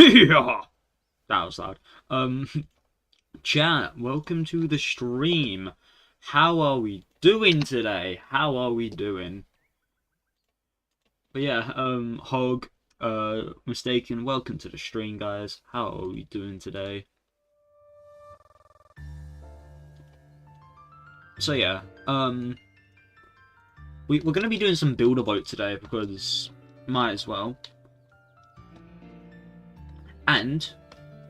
Yeah, that was loud. Chat, welcome to the stream. How are we doing today? How are we doing? But yeah, Hog, Mistaken, welcome to the stream, guys. How are we doing today? So yeah, we're gonna be doing some build a boat today because might as well. And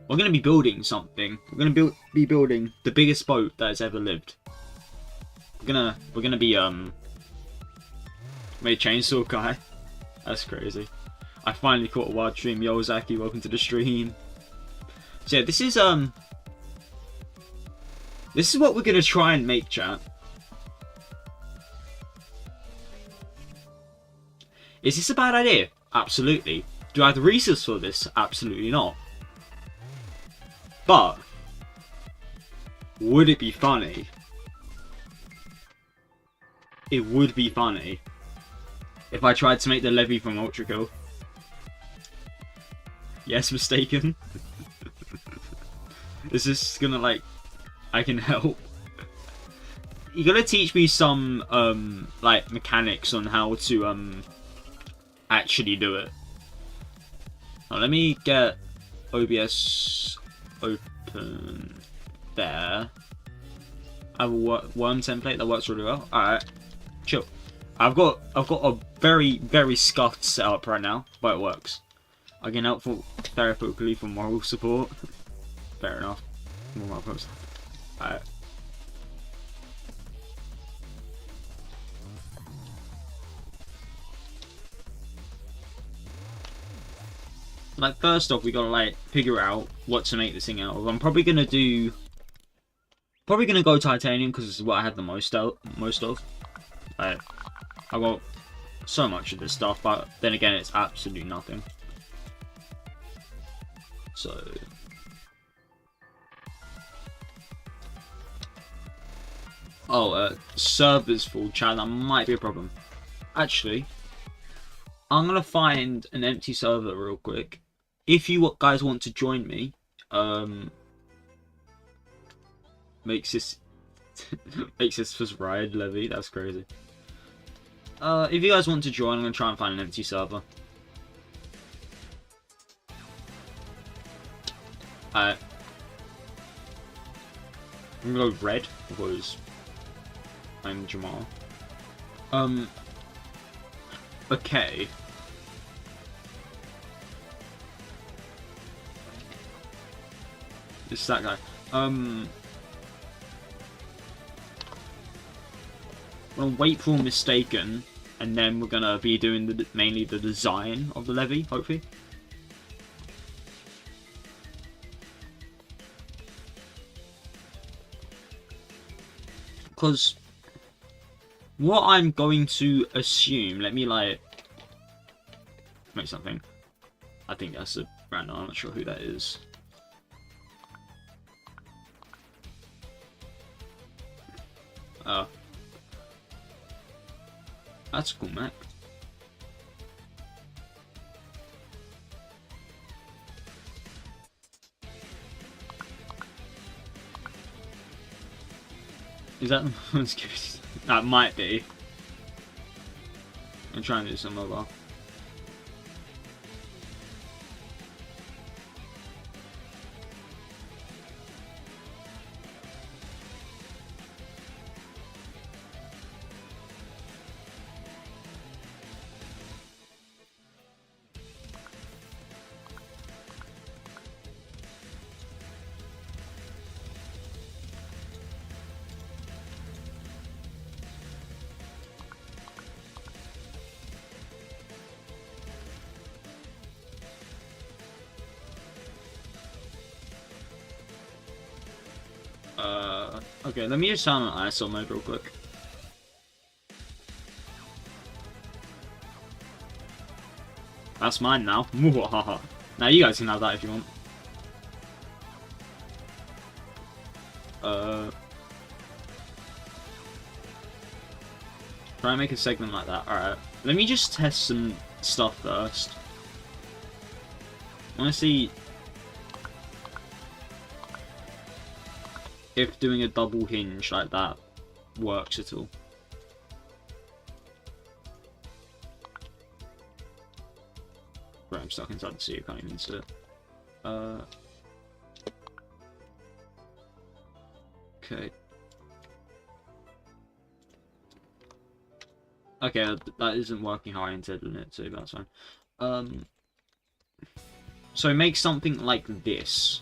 we're gonna be building something. We're gonna be building the biggest boat that has ever lived. We're gonna be made chainsaw guy. That's crazy. I finally caught a wild stream. Yo Zaki, welcome to the stream. So yeah, this is what we're gonna try and make, chat. Is this a bad idea? Absolutely. Do I have the resources for this? Absolutely not. But would it be funny? It would be funny if I tried to make the levy from Ultra Kill. Yes, Mistaken. Is this gonna, like, I can help? You gotta teach me some like mechanics on how to actually do it. Now, let me get OBS open there. I have a worm template that works really well. Alright, chill. I've got a very scuffed setup right now, but it works. I can help therapeutically for moral support. Fair enough. Alright. Like, first off, we gotta, like, figure out what to make this thing out of. I'm probably gonna go titanium because this is what I had the most of. Like, I got so much of this stuff, but then again, it's absolutely nothing. So, servers full, chat. That might be a problem. Actually, I'm gonna find an empty server real quick. If you guys want to join me, makes this first ride levy. That's crazy. If you guys want to join, I'm gonna try and find an empty server. I'm gonna go red because I'm Jamal. Okay. It's that guy. I'm gonna wait for Mistaken, and then we're gonna be doing mainly the design of the levy, hopefully. Because what I'm going to assume, let me like make something. I think that's a random. I'm not sure who that is. That's a cool map. Is that the most that might be. I'm trying to do some mobile. Okay, let me just sound on ISO mode real quick. That's mine now. Now you guys can have that if you want. Try and make a segment like that. Alright. Let me just test some stuff first. I want to see if doing a double hinge like that works at all. Right, I'm stuck inside the sea, I can't even see it. Okay. Okay, that isn't working how I intended it to, but that's fine. So make something like this.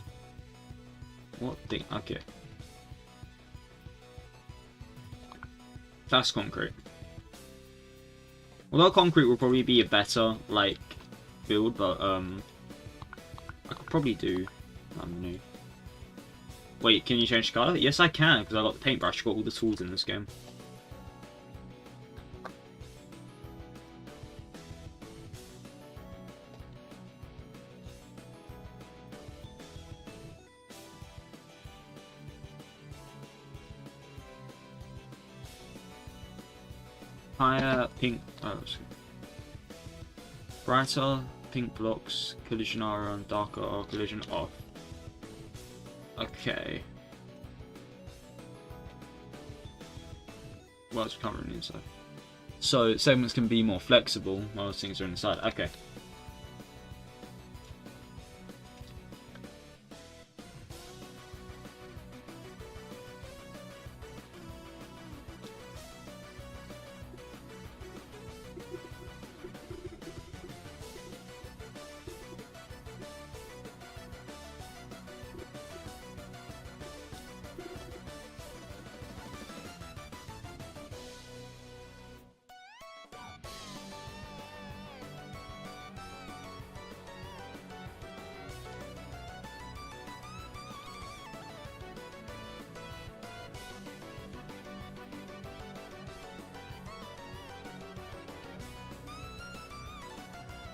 What thing? Okay. That's concrete. Although concrete will probably be a better, like, build, but, I could probably do, I don't know. Wait, can you change the colour? Yes, I can, because I got the paintbrush, got all the tools in this game. Higher pink, brighter pink blocks, collision on, darker or collision off. Okay. Well, it's covering inside. So segments can be more flexible while things are inside. Okay.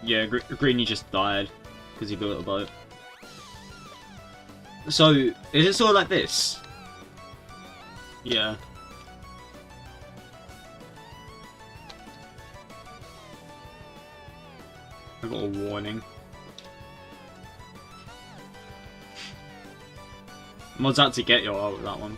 Yeah, Greeny just died because he built a boat. So, is it sort of like this? Yeah. I got a warning. Mod's out to get you out with that one.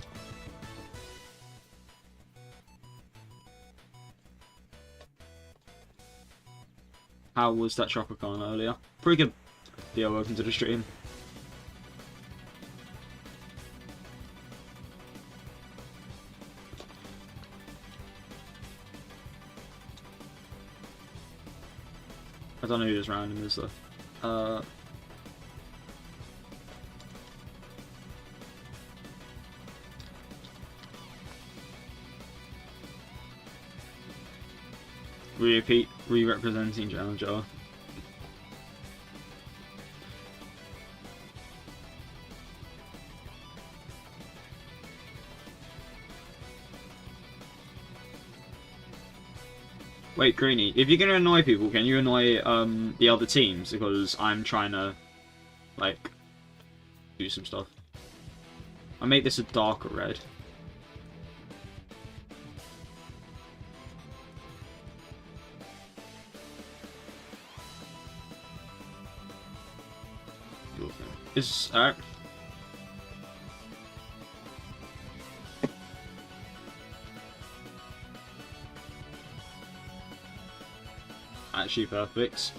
How was that Shopacon earlier? Pretty good. Yeah, welcome to the stream. I don't know who this random is though. Re-representing Challenger. Wait, Greeny, if you're gonna annoy people, can you annoy the other teams? Because I'm trying to, like, do some stuff. I make this a darker red. Is actually perfect.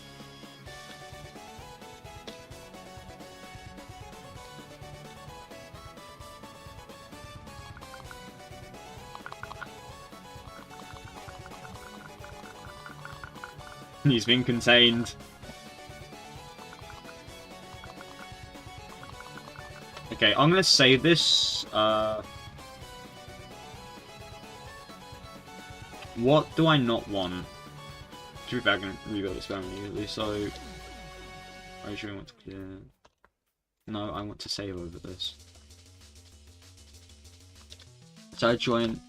He's been contained. Okay, I'm gonna save this. What do I not want? To be fair, I'm gonna rebuild this family immediately, so I usually want to clear. No, I want to save over this. So I joined.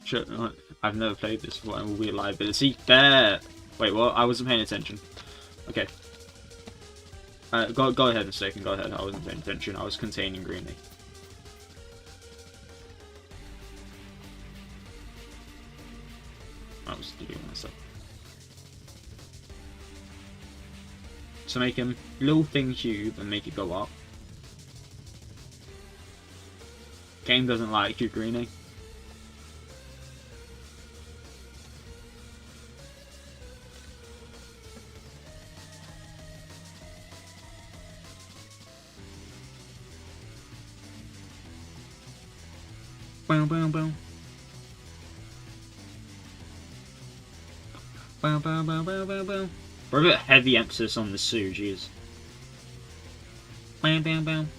I've never played this before, and will be liability. There! Wait, what? I wasn't paying attention. Okay. Go ahead, mistaken. Go ahead. I wasn't paying attention. I was containing Greeny. I was doing myself. So make him little thing cube and make it go up. Game doesn't like you, Greenie. Boom, boom, boom. Boom, boom, boom, boom, boom, boom. We're a bit heavy emphasis on the Sue, jeez. Bam, bam, bam.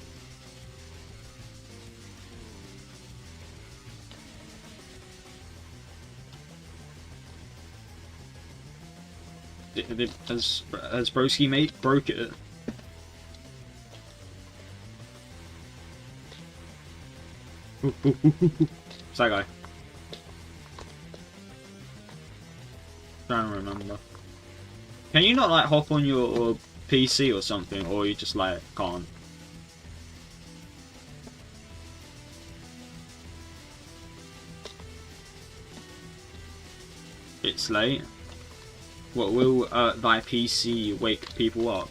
Has Broski mate broke it? It's that guy. Trying to remember. Can you not like hop on your PC or something, or you just like can't? It's late. What will thy PC wake people up?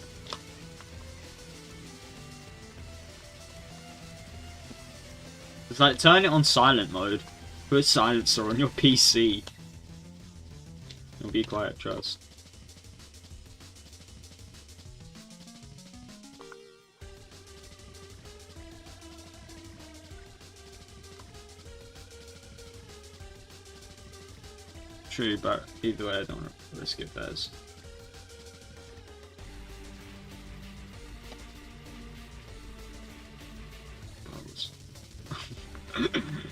It's like turn it on silent mode. Put silencer on your PC. It'll be quiet, trust. True, but either way, I don't want to risk it, Bez.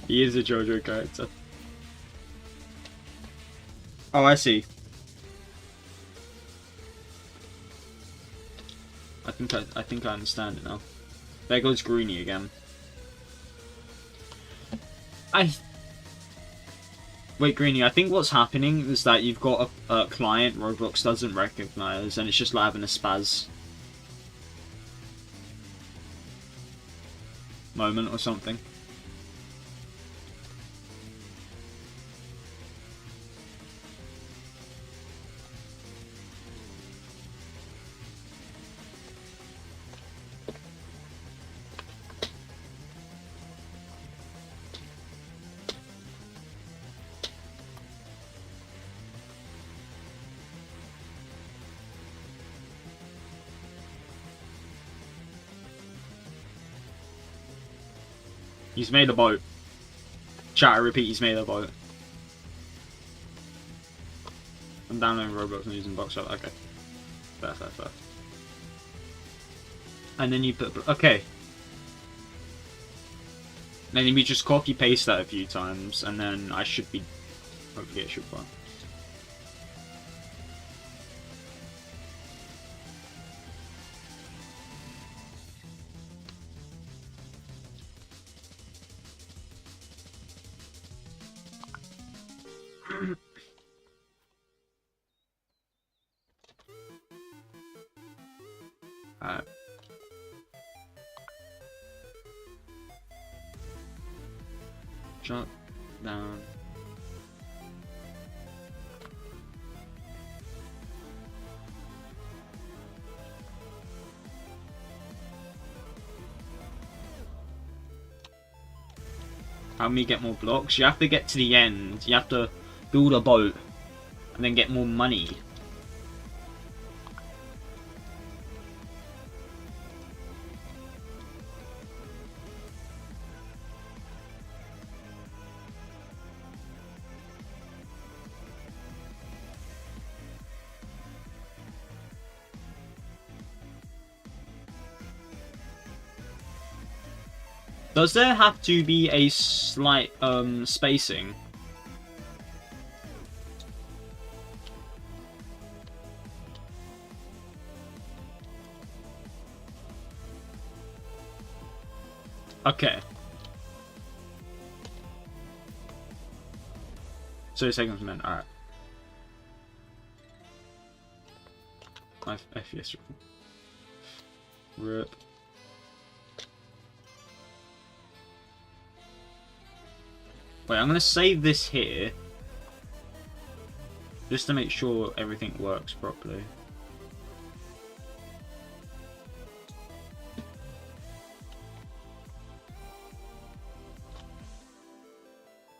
He is a JoJo character. Oh, I see. I think I understand it now. There goes Greenie again. Wait, Greenie, I think what's happening is that you've got a client Roblox doesn't recognize, and it's just like having a spaz moment or something. He's made a boat. Chat, I repeat, he's made a boat. I'm downloading Roblox and using box shot. Okay. Fair, fair, fair. And then you put... Okay. Then you just copy paste that a few times, and then I should be... Hopefully it should work. Alright. Jump down. How me get more blocks? You have to get to the end. You have to build a boat and then get more money. Does there have to be a slight spacing? Okay. 30 seconds, man. Alright. FPS. RIP. Wait, I'm going to save this here. Just to make sure everything works properly.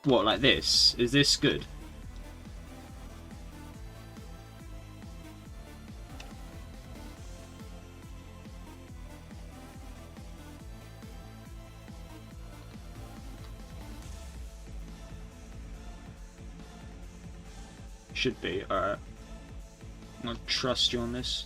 What, like this? Is this good? Should be. Alright. I'm gonna trust you on this.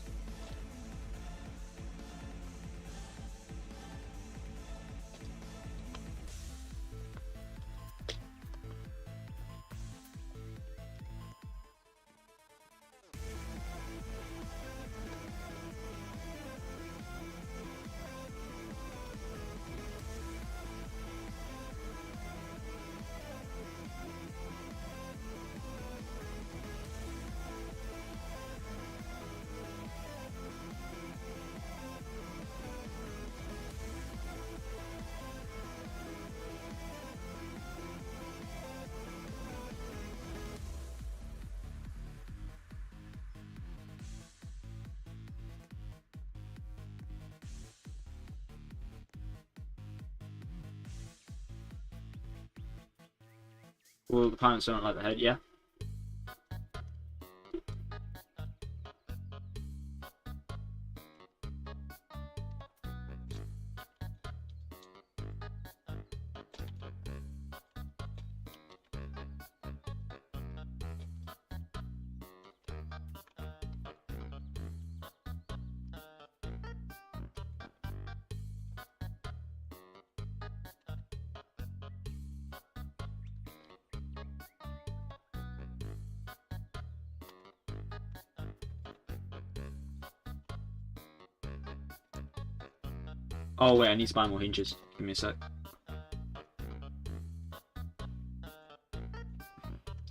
Well, the planets don't like the head, yeah? Oh wait, I need to buy more hinges. Give me a sec.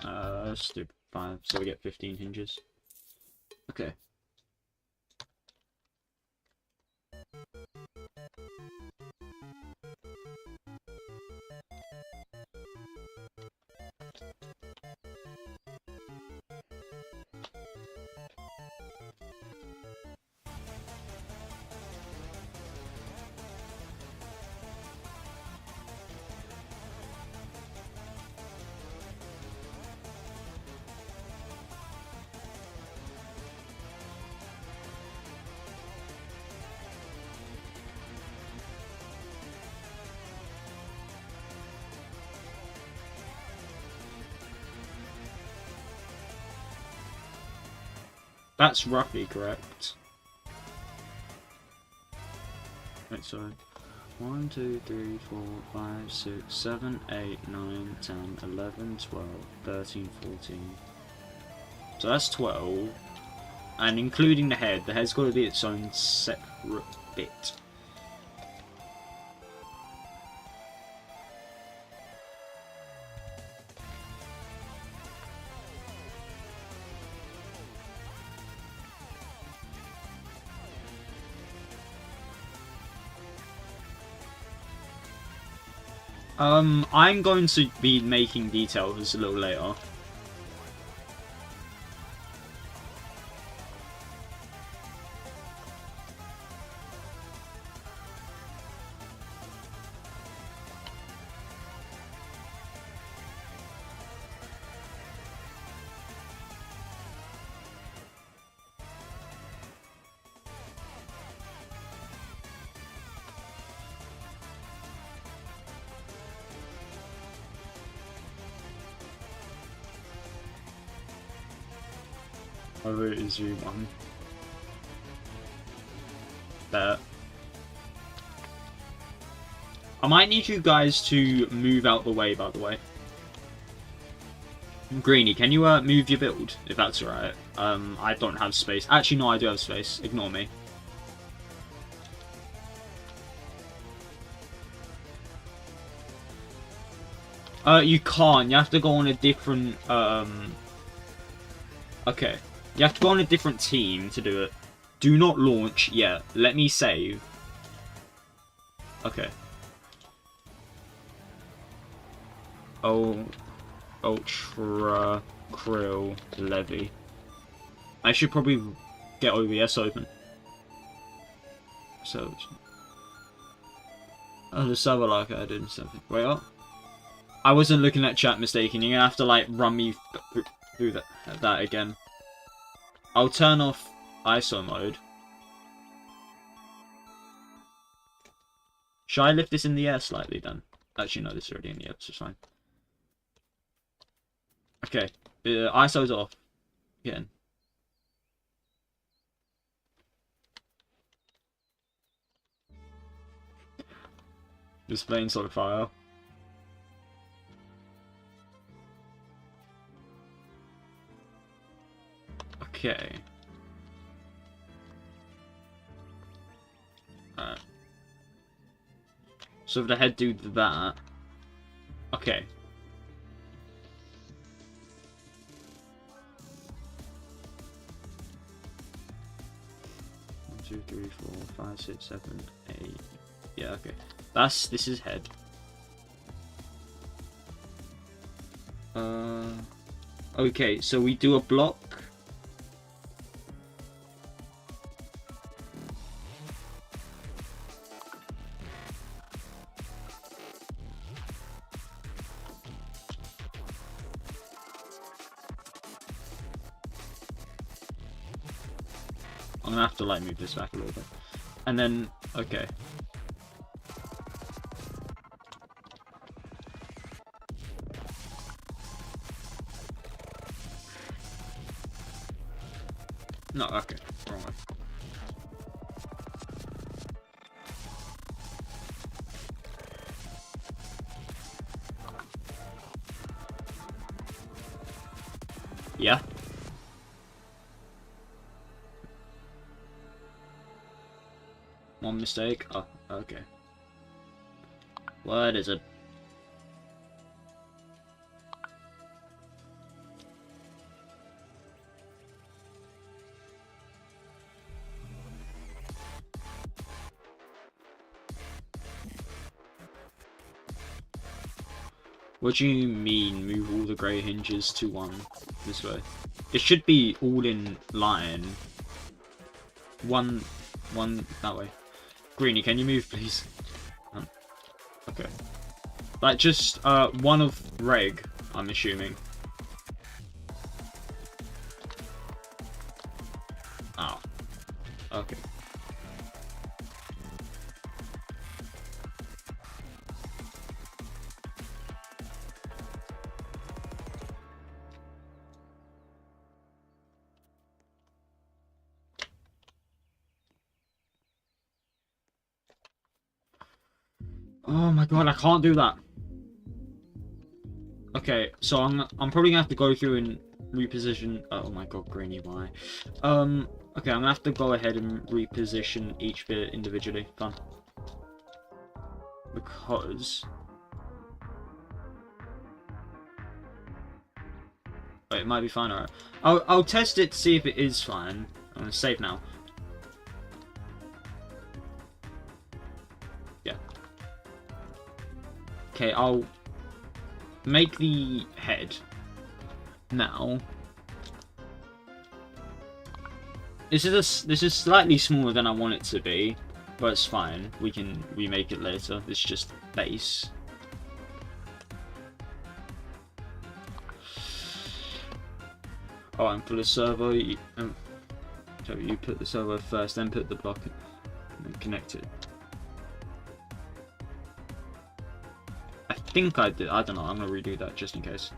Let's do 5, so we get 15 hinges. Okay. That's roughly correct. Wait, sorry. 1, 2, 3, 4, 5, 6, 7, 8, 9, 10, 11, 12, 13, 14. So that's 12. And including the head's got to be its own separate bit. I'm going to be making details a little later. Over is you one. There. I might need you guys to move out the way, by the way. Greeny, can you move your build, if that's alright? I don't have space. Actually, no, I do have space. Ignore me. You can't. You have to go on a different, Okay. You have to go on a different team to do it. Do not launch yet. Let me save. Okay. Oh, Ultra Krill Levy. I should probably get OBS open. So, oh, the server like I did something. Wait up. I wasn't looking at chat mistaken. You're gonna have to like run me through that again. I'll turn off ISO mode. Should I lift this in the air slightly then? Actually, no, this is already in the air, so it's fine. Okay, ISO's off. Again. Displaying solid file. Okay. Alright. So if the head do that... Okay. 1, 2, 3, 4, 5, 6, 7, 8. Yeah, okay. This is head. Okay, so we do a block. I'm gonna have to like move this back a little bit. And then, okay. No, okay, wrong way. Yeah. One mistake. Oh, okay. What is it? What do you mean, move all the grey hinges to one this way? It should be all in line. One that way. Greenie, can you move, please? Okay. Like, just, one of reg, I'm assuming. Oh. Okay. Oh my god, I can't do that. Okay, so I'm probably gonna have to go through and reposition. Oh my god, Greenie, why? Okay, I'm gonna have to go ahead and reposition each bit individually. Fun. Because wait, it might be fine. Alright, I'll test it to see if it is fine. I'm gonna save now. Yeah. Okay, I'll make the head now. This is slightly smaller than I want it to be, but it's fine. We can remake it later. It's just base. Oh, and for the servo, so you put the servo first, then put the block and then connect it. I think I did. I don't know. I'm gonna redo that just in case.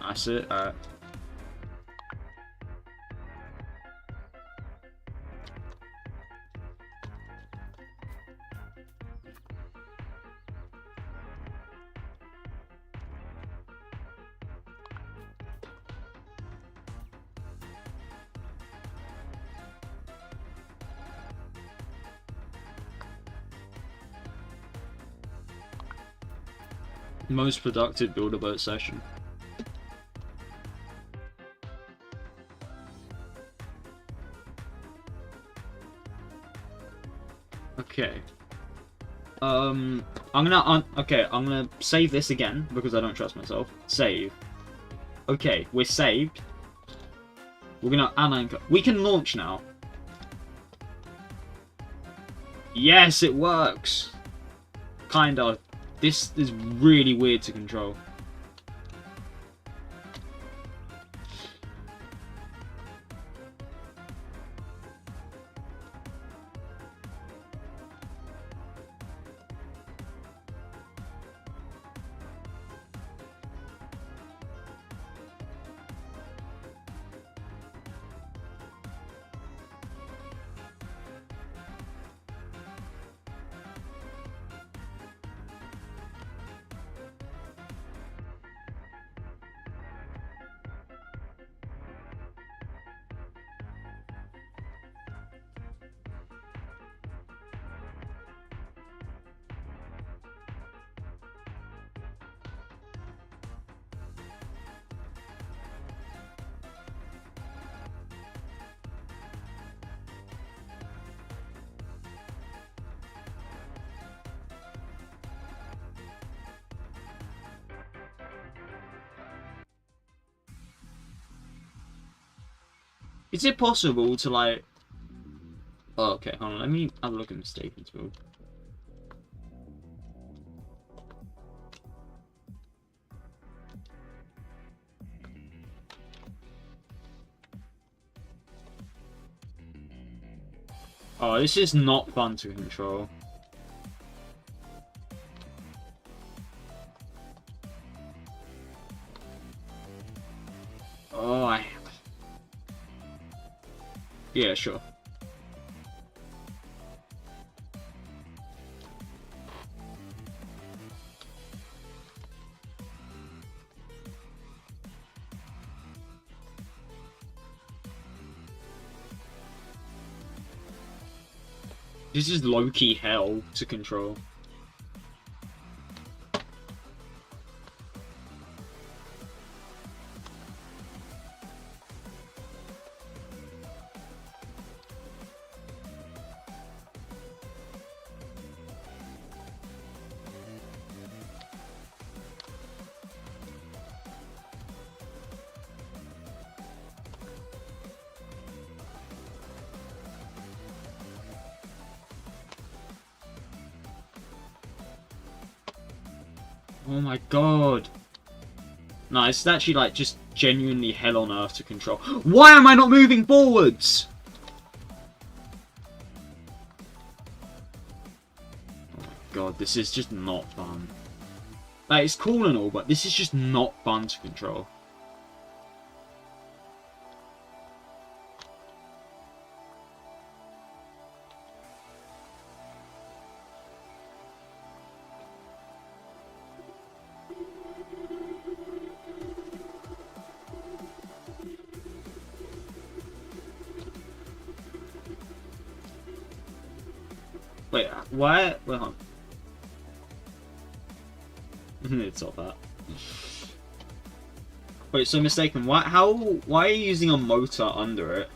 That's it. Alright. Most productive Build-A-Boat session. Okay. I'm gonna save this again because I don't trust myself. Save. Okay, we're saved. We're gonna unanchor. We can launch now. Yes, it works. Kinda. This is really weird to control. Is it possible to like... Oh, okay, hold on, let me have a look at mistaken tool. Oh, this is not fun to control. Oh, yeah, sure. This is low-key hell to control. Oh my god. No, it's actually like just genuinely hell on earth to control. Why am I not moving forwards? Oh my god, this is just not fun. Like, it's cool and all, but this is just not fun to control. Wait, why? Wait, hold on. It's not that. Wait, so mistaken. Why are you using a motor under it?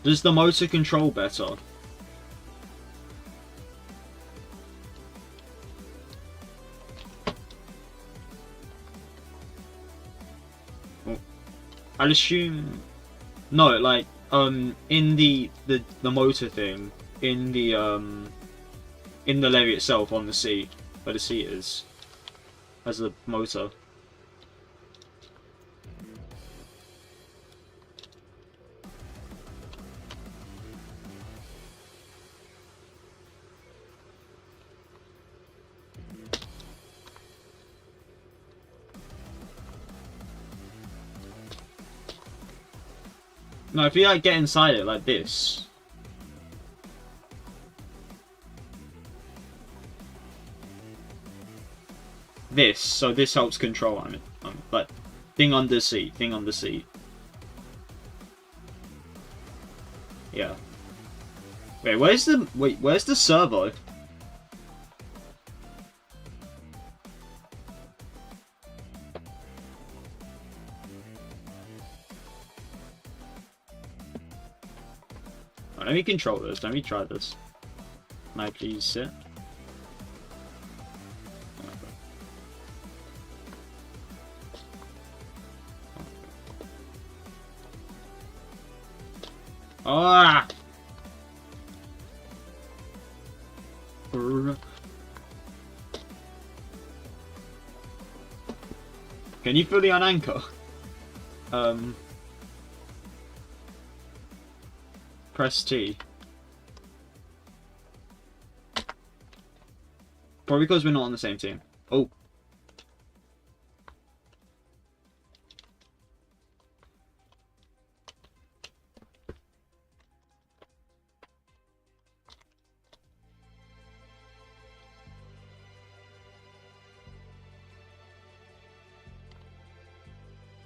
Does the motor control better? Oh, I'd assume... No, like, in the motor thing, in the levy itself on the seat, where the seat is, as the motor. No, if you like get inside it like this. This, so this helps control, I mean, like, thing under seat, thing under seat. Yeah. Wait, where's the servo? Let me control this. Let me try this. Can I please sit? Ah! Can you fully unanchor? Press T. Probably because we're not on the same team. Oh.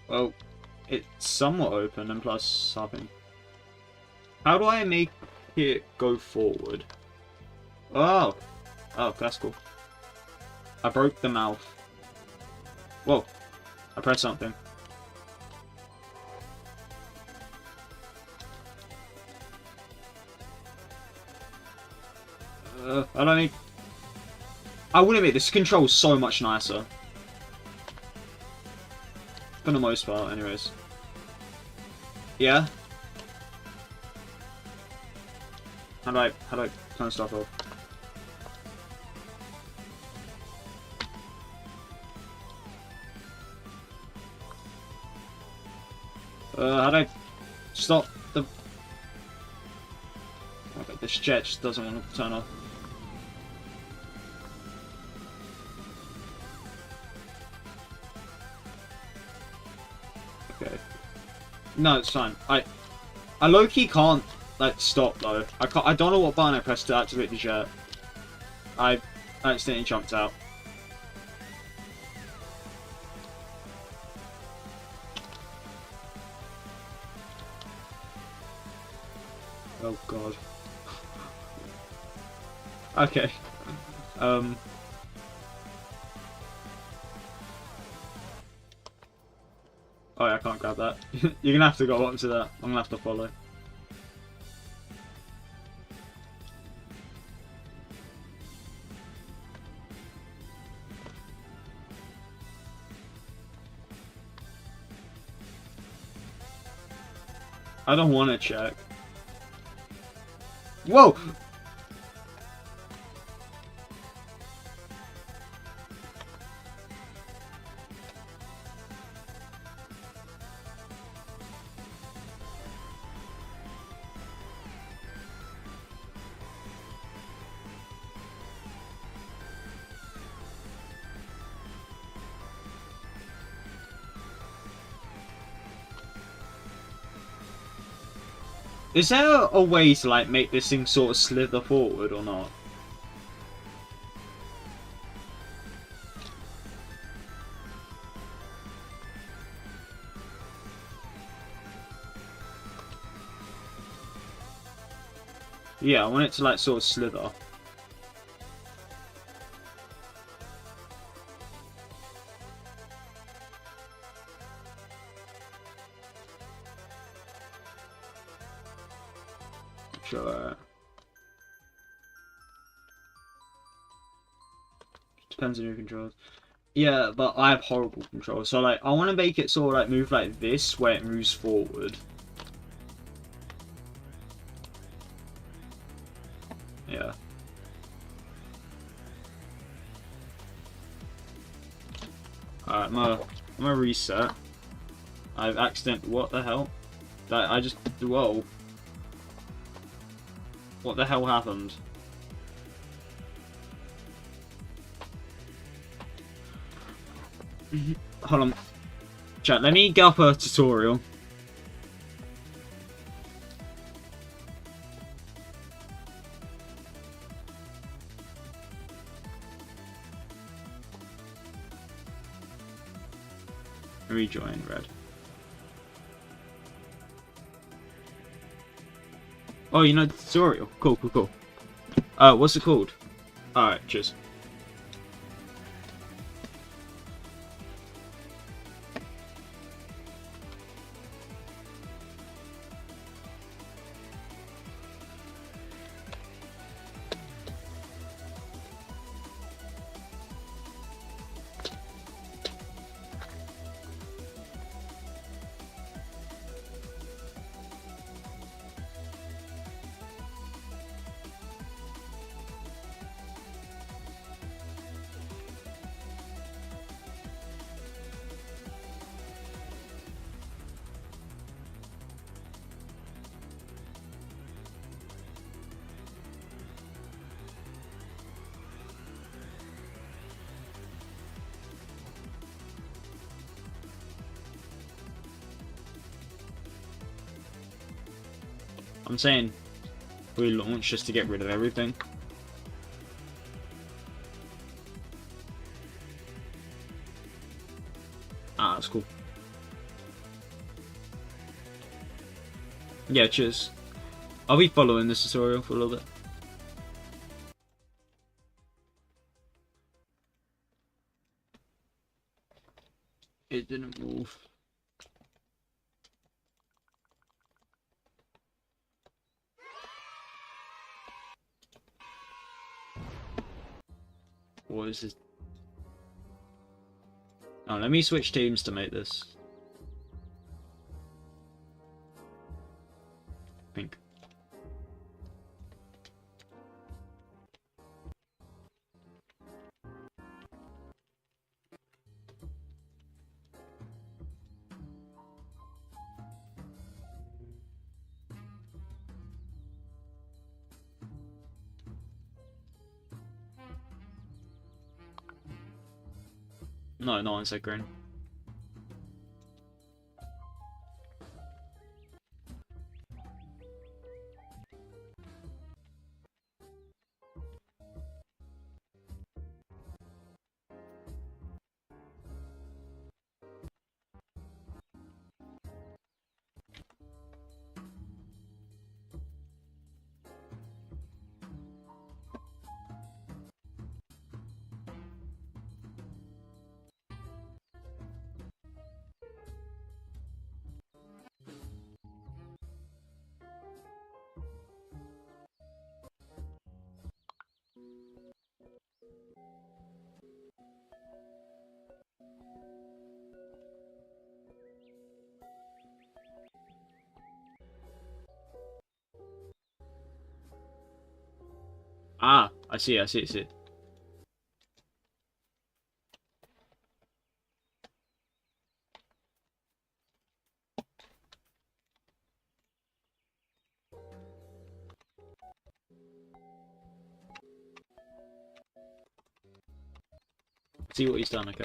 Well, it's somewhat open and plus something. How do I make it go forward? Oh! Oh, that's cool. I broke the mouth. Whoa. I pressed something. I don't need... I will admit, this control's so much nicer. For the most part, anyways. Yeah? How do I turn stuff off? How do I stop the... Okay, this jet just doesn't want to turn off. Okay. No, it's fine. I low-key can't, like, stop, though. I don't know what button I pressed to activate the jet. I accidentally jumped out. Oh, God. Okay. Oh, yeah, I can't grab that. You're gonna have to go up to that. I'm gonna have to follow. I don't want to check. Whoa! Is there a way to, like, make this thing sort of slither forward or not? Yeah, I want it to, like, sort of slither. Sure. Depends on your controls. Yeah, but I have horrible controls. So, like, I want to make it sort of, like, move like this, where it moves forward. Yeah. Alright, I'm gonna reset. I've accidentally... What the hell? I just... Whoa. What the hell happened? Hold on. Chat, let me get up a tutorial. Rejoin red. Oh, you know the tutorial. Cool, cool, cool. What's it called? Alright, cheers. I'm saying relaunch just to get rid of everything. Ah, that's cool. Yeah, cheers. I'll be following this tutorial for a little bit. It didn't move. What is this? Oh, let me switch teams to make this. Pink. No, no one said green. Ah, I see, I see, I see. See what he's done, okay.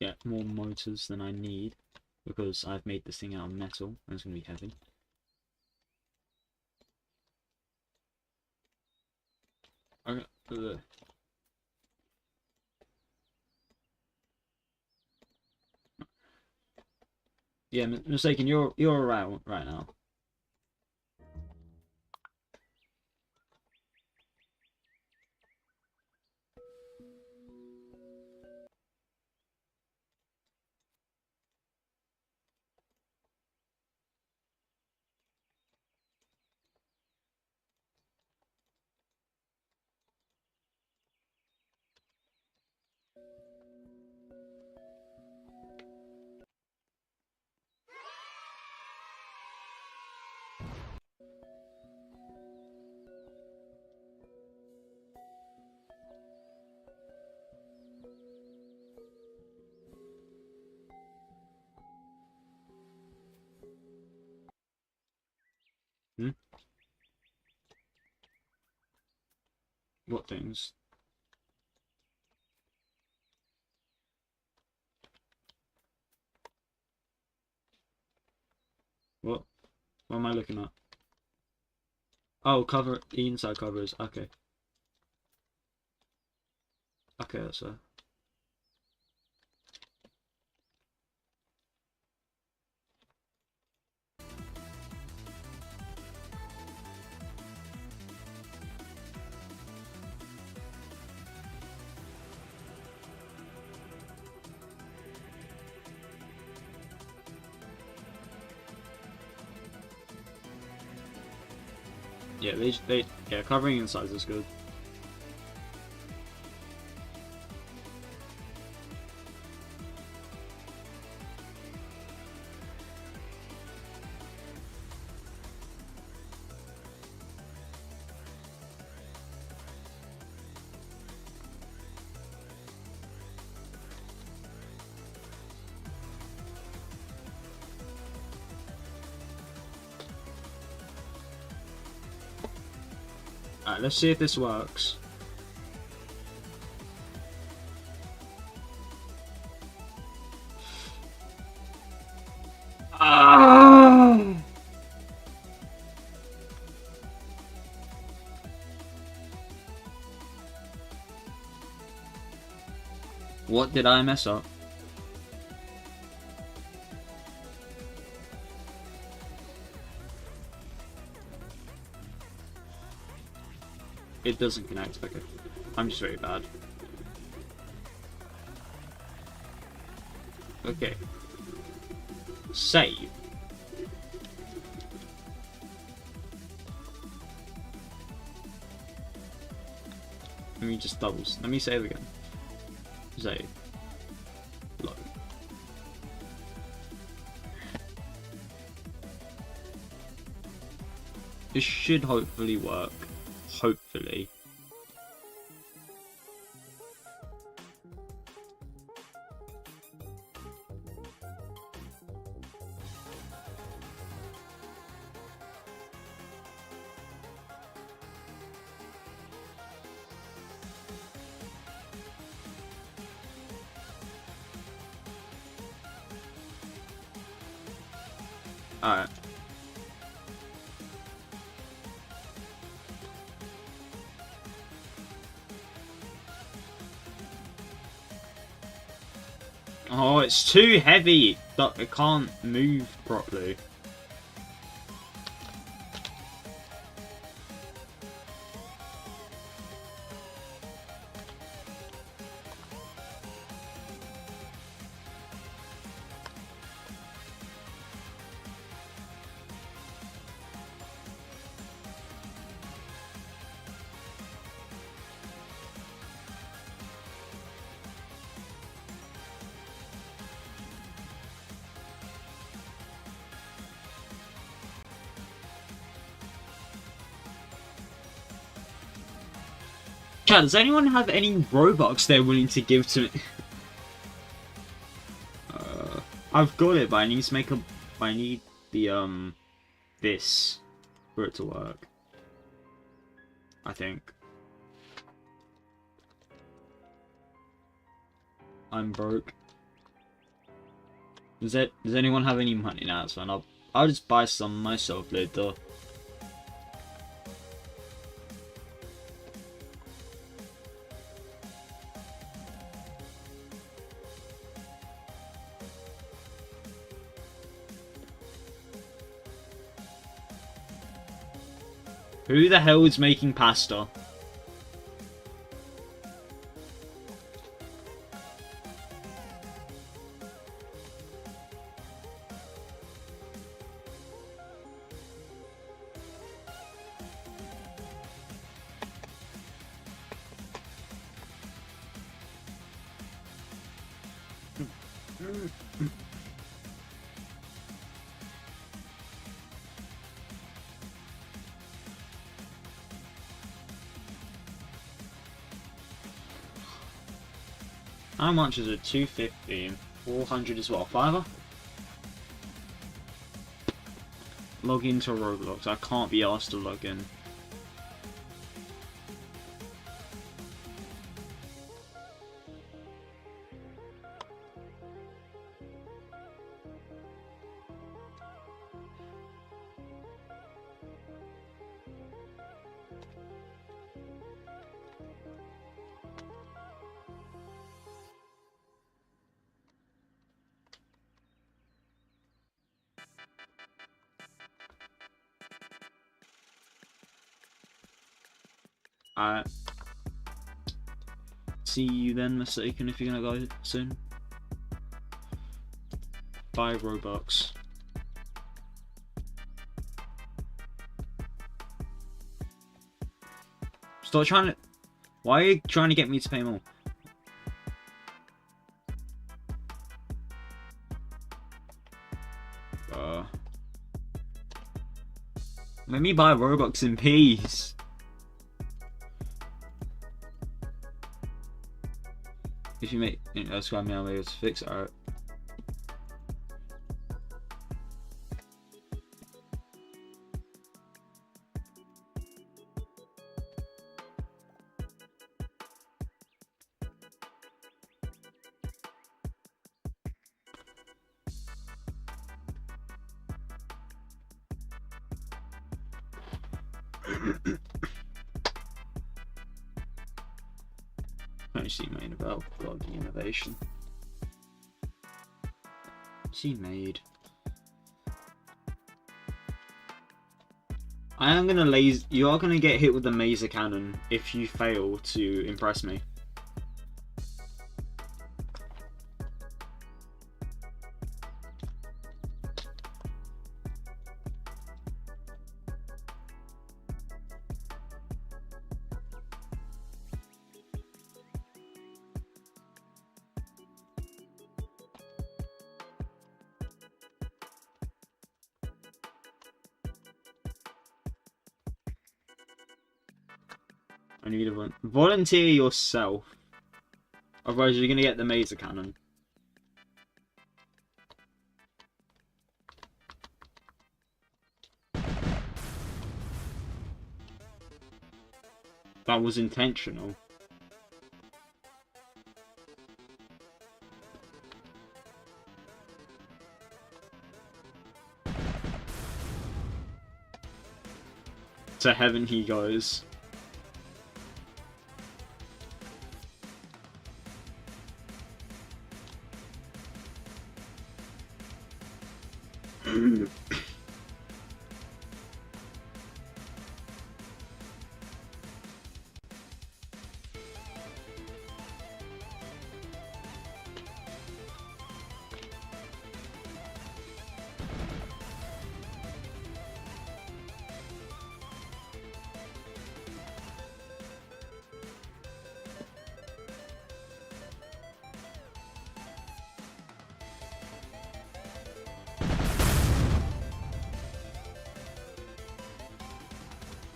get more motors than I need because I've made this thing out of metal and it's going to be heavy. Okay. Yeah, mistaken. You're around right now. Hmm? What things? What? What am I looking at? Oh, cover the inside covers. Okay. Okay, that's a. Yeah, yeah, covering insides is good. Alright, let's see if this works. Ah! What did I mess up? It doesn't connect. Okay. I'm just very bad. Okay. Save. Let me just doubles. Let me save again. Save. Load. This should hopefully work. Hopefully. Alright. Oh, it's too heavy. It can't move properly. Chad, does anyone have any Robux they're willing to give to me? I've got it, but I need to make a. I need the this for it to work. I think. I'm broke. Does anyone have any money now? It's fine. I'll just buy some myself later. Who the hell is making pasta? How much is it? 250. 400 is what? A fiver? Log into Roblox. I can't be asked to log in. Alright. See you then, Mistaken, if you're gonna go soon. Buy Robux. Stop trying to... Why are you trying to get me to pay more? Let me buy Robux in peace. If you make, that's why I'm able to fix it. Alright. Actually made about blogging innovation. She made. I am gonna laser. You are gonna get hit with the laser cannon if you fail to impress me. I need a volunteer yourself. Otherwise you're gonna get the laser cannon. That was intentional. To heaven he goes.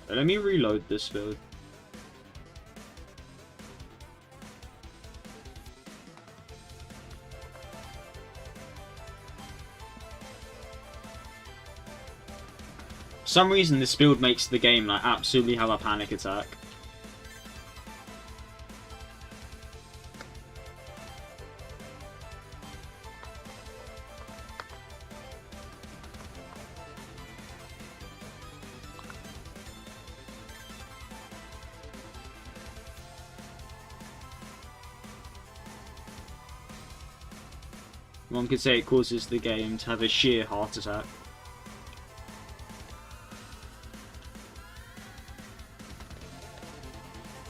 Let me reload this build. For some reason this build makes the game like absolutely have a panic attack. One could say it causes the game to have a sheer heart attack.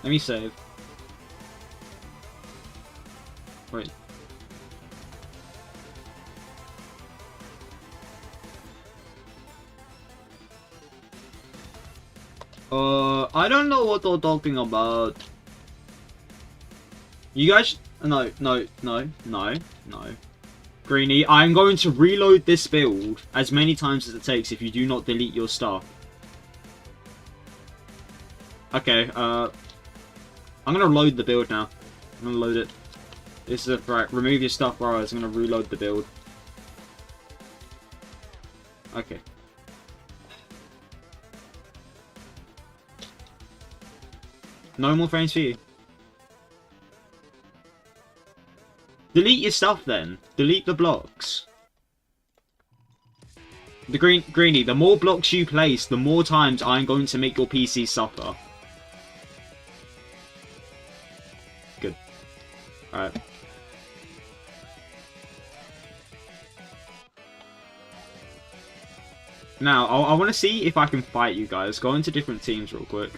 Let me save. Wait. I don't know what they're talking about. You guys... No. Greenie, I'm going to reload this build as many times as it takes if you do not delete your stuff. Okay, I'm gonna load the build now. I'm gonna load it. This is right. Remove your stuff, bro. I'm gonna reload the build. Okay. No more frames for you. Delete your stuff then. Delete the blocks. The Greenie, the more blocks you place, the more times I'm going to make your PC suffer. Good. Alright. Now, I want to see if I can fight you guys. Go into different teams real quick.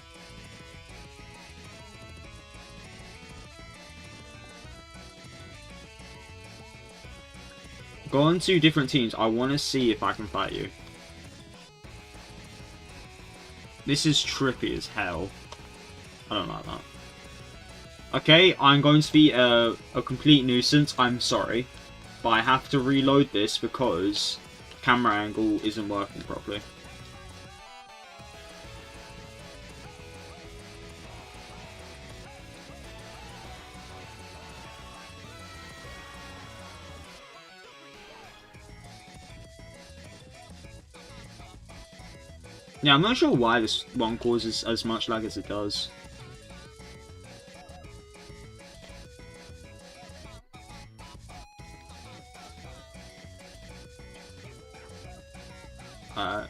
Go on to different teams. I want to see if I can fight you. This is trippy as hell. I don't like that. Okay, I'm going to be a complete nuisance. I'm sorry. But I have to reload this because camera angle isn't working properly. Yeah, I'm not sure why this one causes as much lag as it does. Alright.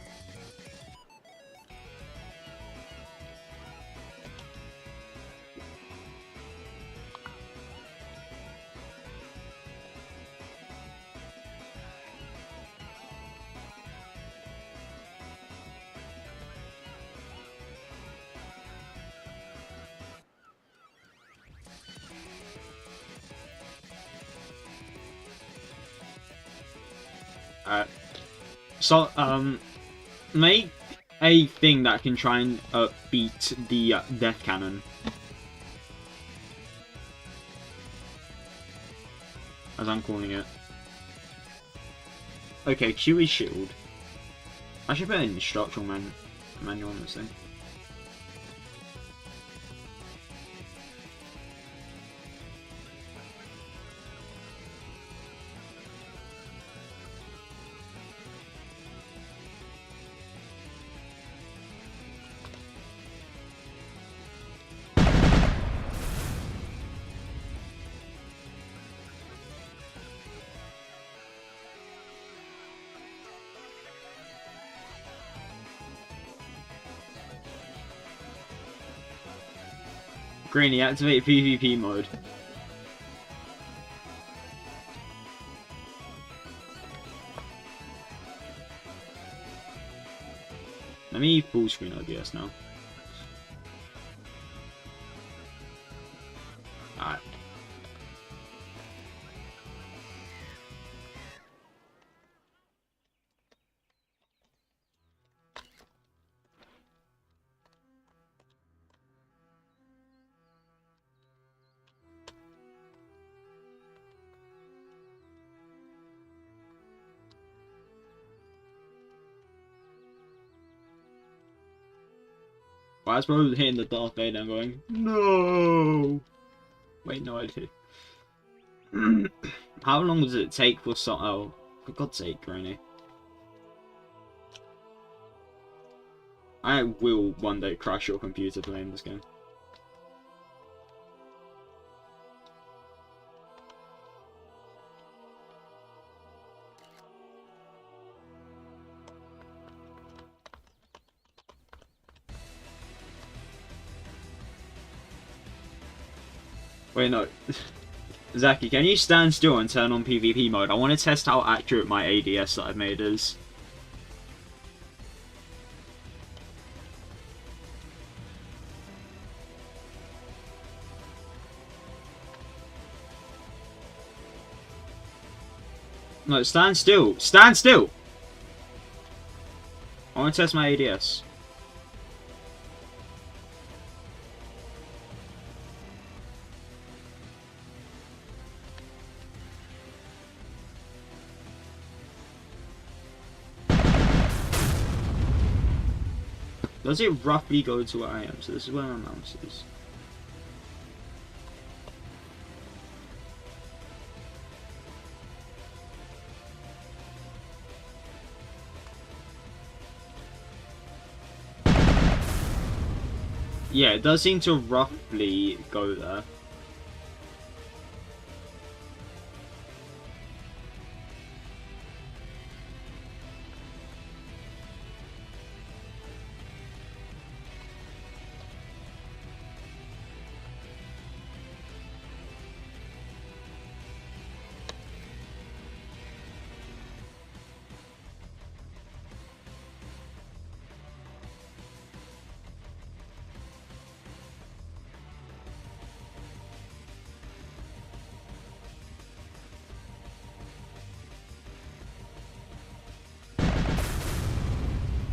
Alright. So, make a thing that can try and beat the death cannon. As I'm calling it. Okay, Q is shield. I should put an instructional manual on this thing. Greenie, activate PvP mode. Let me full screen OBS now. Alright. Why is bro hitting the Darth Vader and going, no! Wait, no, I did. How long does it take for some... Oh, for God's sake, Greenie. I will one day crash your computer playing this game. Wait, no. Zaki, can you stand still and turn on PvP mode? I want to test how accurate my ADS that I've made is. No, stand still. Stand still! I want to test my ADS. Does it roughly go to where I am? So this is where my mouse is. Yeah, it does seem to roughly go there.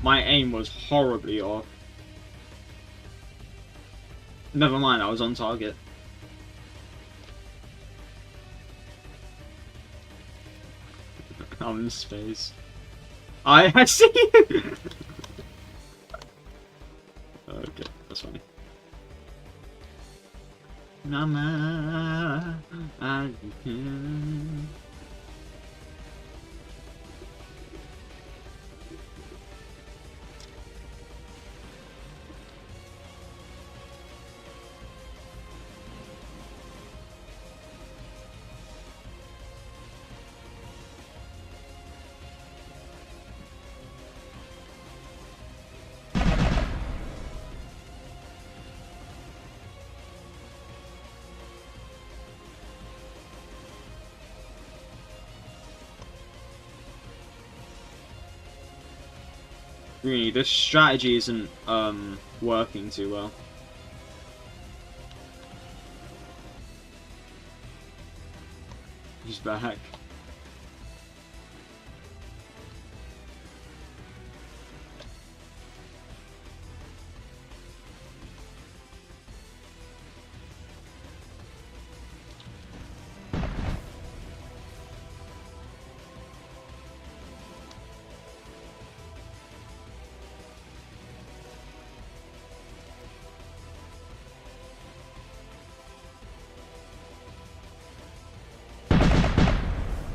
My aim was horribly off. Never mind, I was on target. I'm in space. I see you! Okay, that's funny. Mama, I can. Really, this strategy isn't working too well. He's back.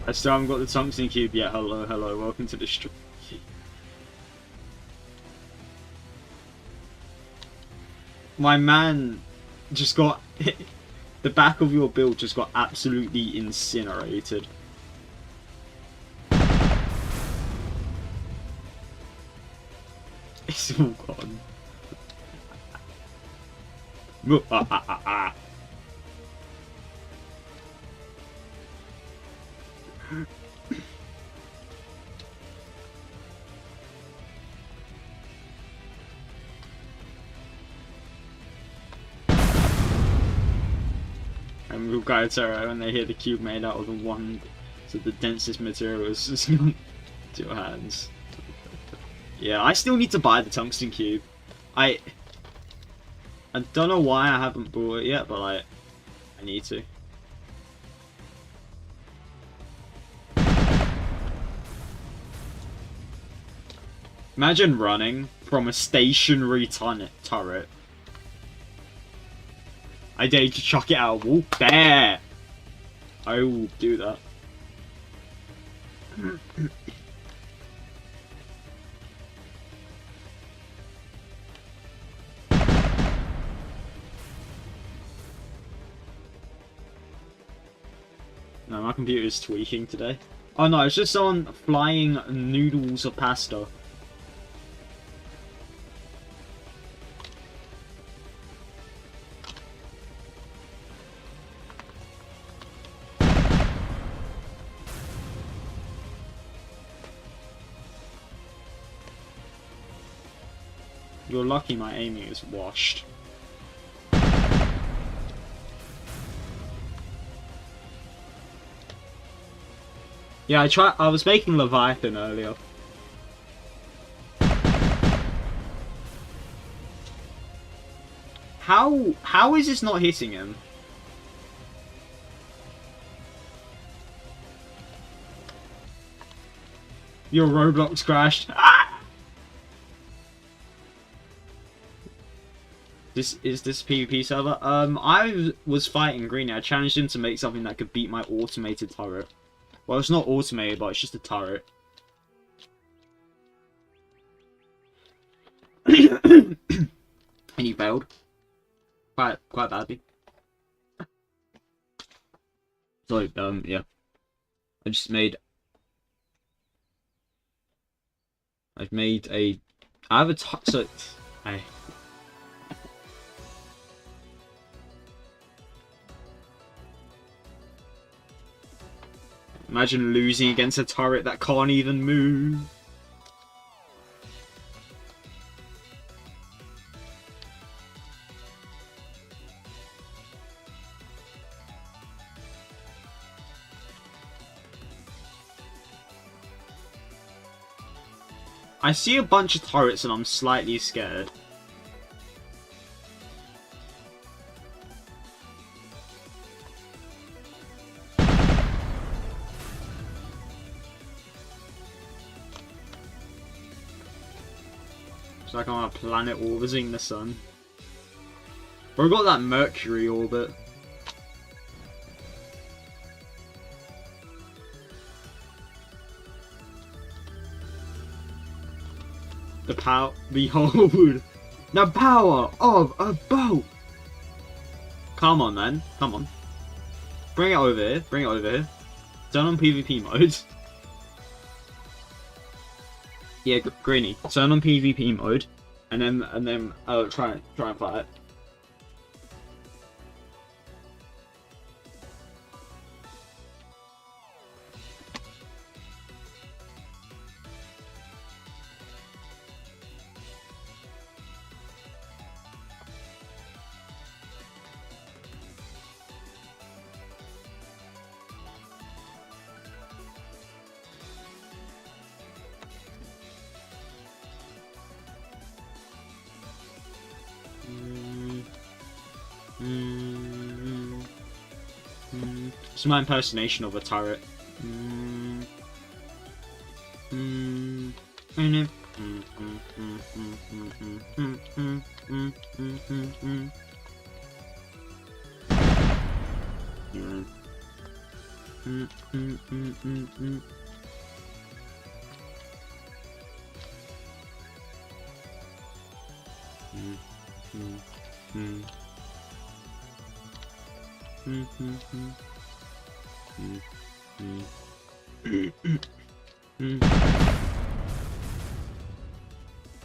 I still haven't got the tungsten cube yet. Hello, hello, welcome to the stream. My man just got... the back of your build just got absolutely incinerated. It's all gone. And real guys are when they hear the cube made out of the one, so the densest material is just to your hands. Yeah, I still need to buy the tungsten cube. I don't know why I haven't bought it yet, but I need to. Imagine running from a stationary turret. I dare you to chuck it out. Whoop, there! I will do that. No, my computer is tweaking today. Oh no, it's just on flying noodles of pasta. You're lucky my aiming is washed. Yeah, I was making Leviathan earlier. How is this not hitting him? Your Roblox crashed. Ah! Is this PvP server? I was fighting Greeny. I challenged him to make something that could beat my automated turret. Well, it's not automated, but it's just a turret. And he failed. Quite badly. So, yeah. I've made a... I have a so... Imagine losing against a turret that can't even move. I see a bunch of turrets and I'm slightly scared. It's like I'm on a planet orbiting the sun. Or I've got that Mercury orbit. Behold, the power of a boat. Come on, man. Come on. Bring it over here. Bring it over here. Turn on PvP mode. Yeah, Greeny. Turn on PvP mode, and then try and fight it. It's my impersonation of a turret.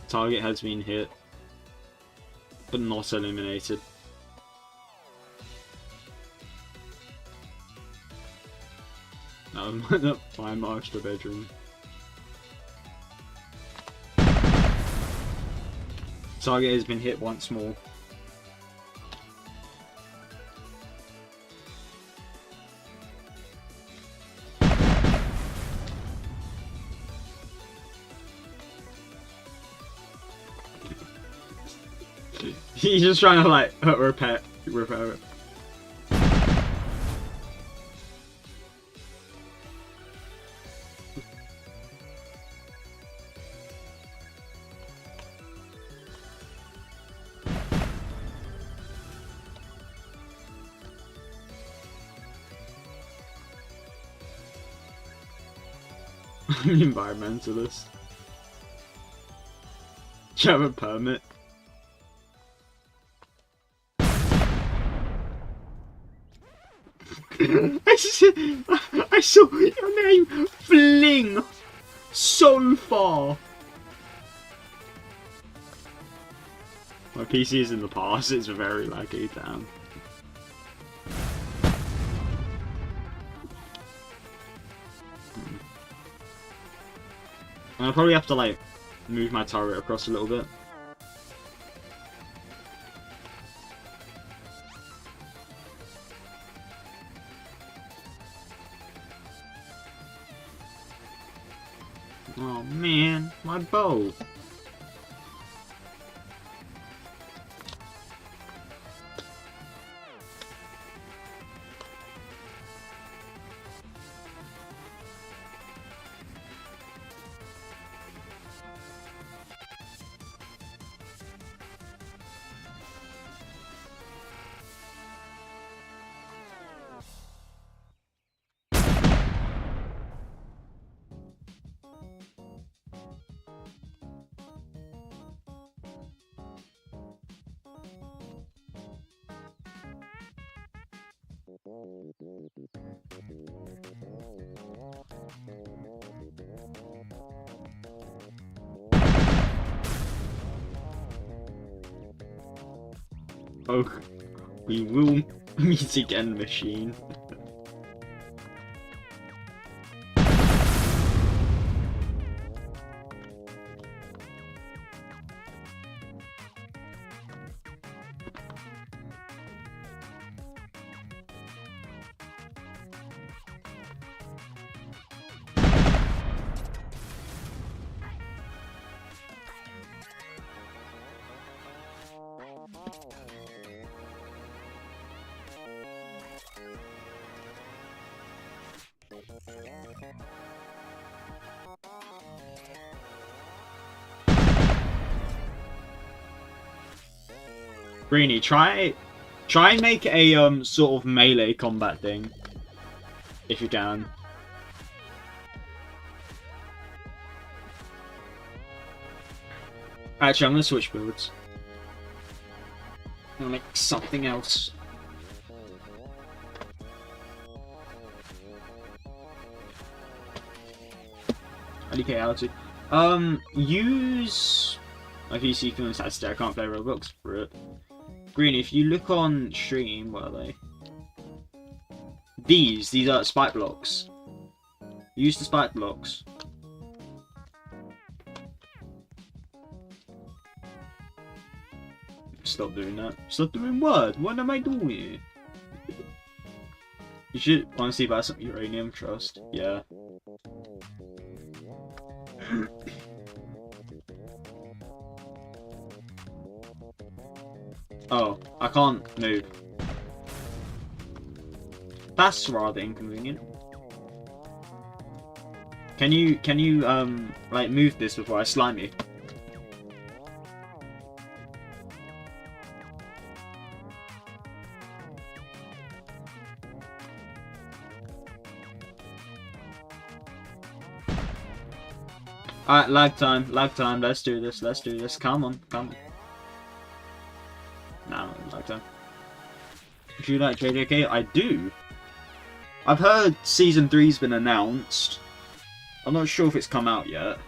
Target has been hit, but not eliminated. No, my master bedroom. Target has been hit once more. He's just trying to like repair it. I'm an environmentalist. Do you have a permit? I saw your name fling so far. My PC is in the past, it's very laggy, damn. I'll probably have to like move my turret across a little bit. Oh man, my bow. Oh, we will meet again, machine. Greenie, try and make a sort of melee combat thing, if you can. Actually, I'm gonna switch builds. I'm gonna make something else. Okay, how to use my PC feeling satisfied. I can't play Roblox for it. Green, if you look on stream, what are they? These are spike blocks. Use the spike blocks. Stop doing that. Stop doing what? What am I doing? You should honestly buy some uranium, trust. Yeah. Oh, I can't move. That's rather inconvenient. Can you like move this before I slime you? Alright, lag time, let's do this, come on. Nah, lag time. Do you like JJK? I do. I've heard Season 3's been announced. I'm not sure if it's come out yet.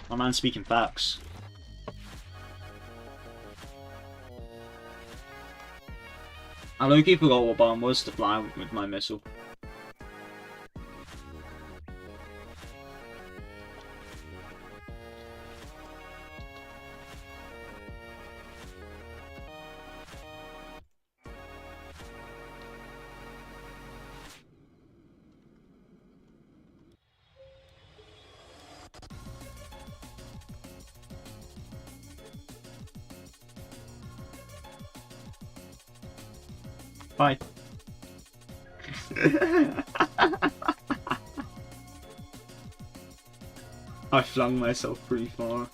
My man's speaking facts. I low-key forgot what bomb was to fly with my missile. Bye. I flung myself pretty far.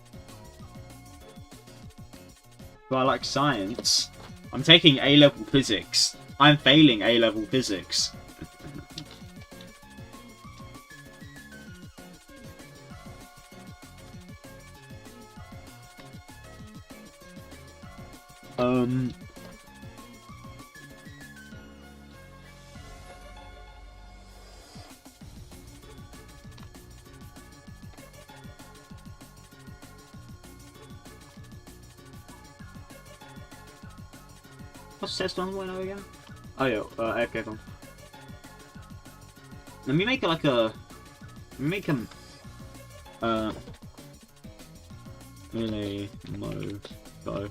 But I like science. I'm taking A-level physics. I'm failing A-level physics. What's test 1.0 again? Oh yeah, AFK phone. Let me make it like a... Let me make him... Melee mode go.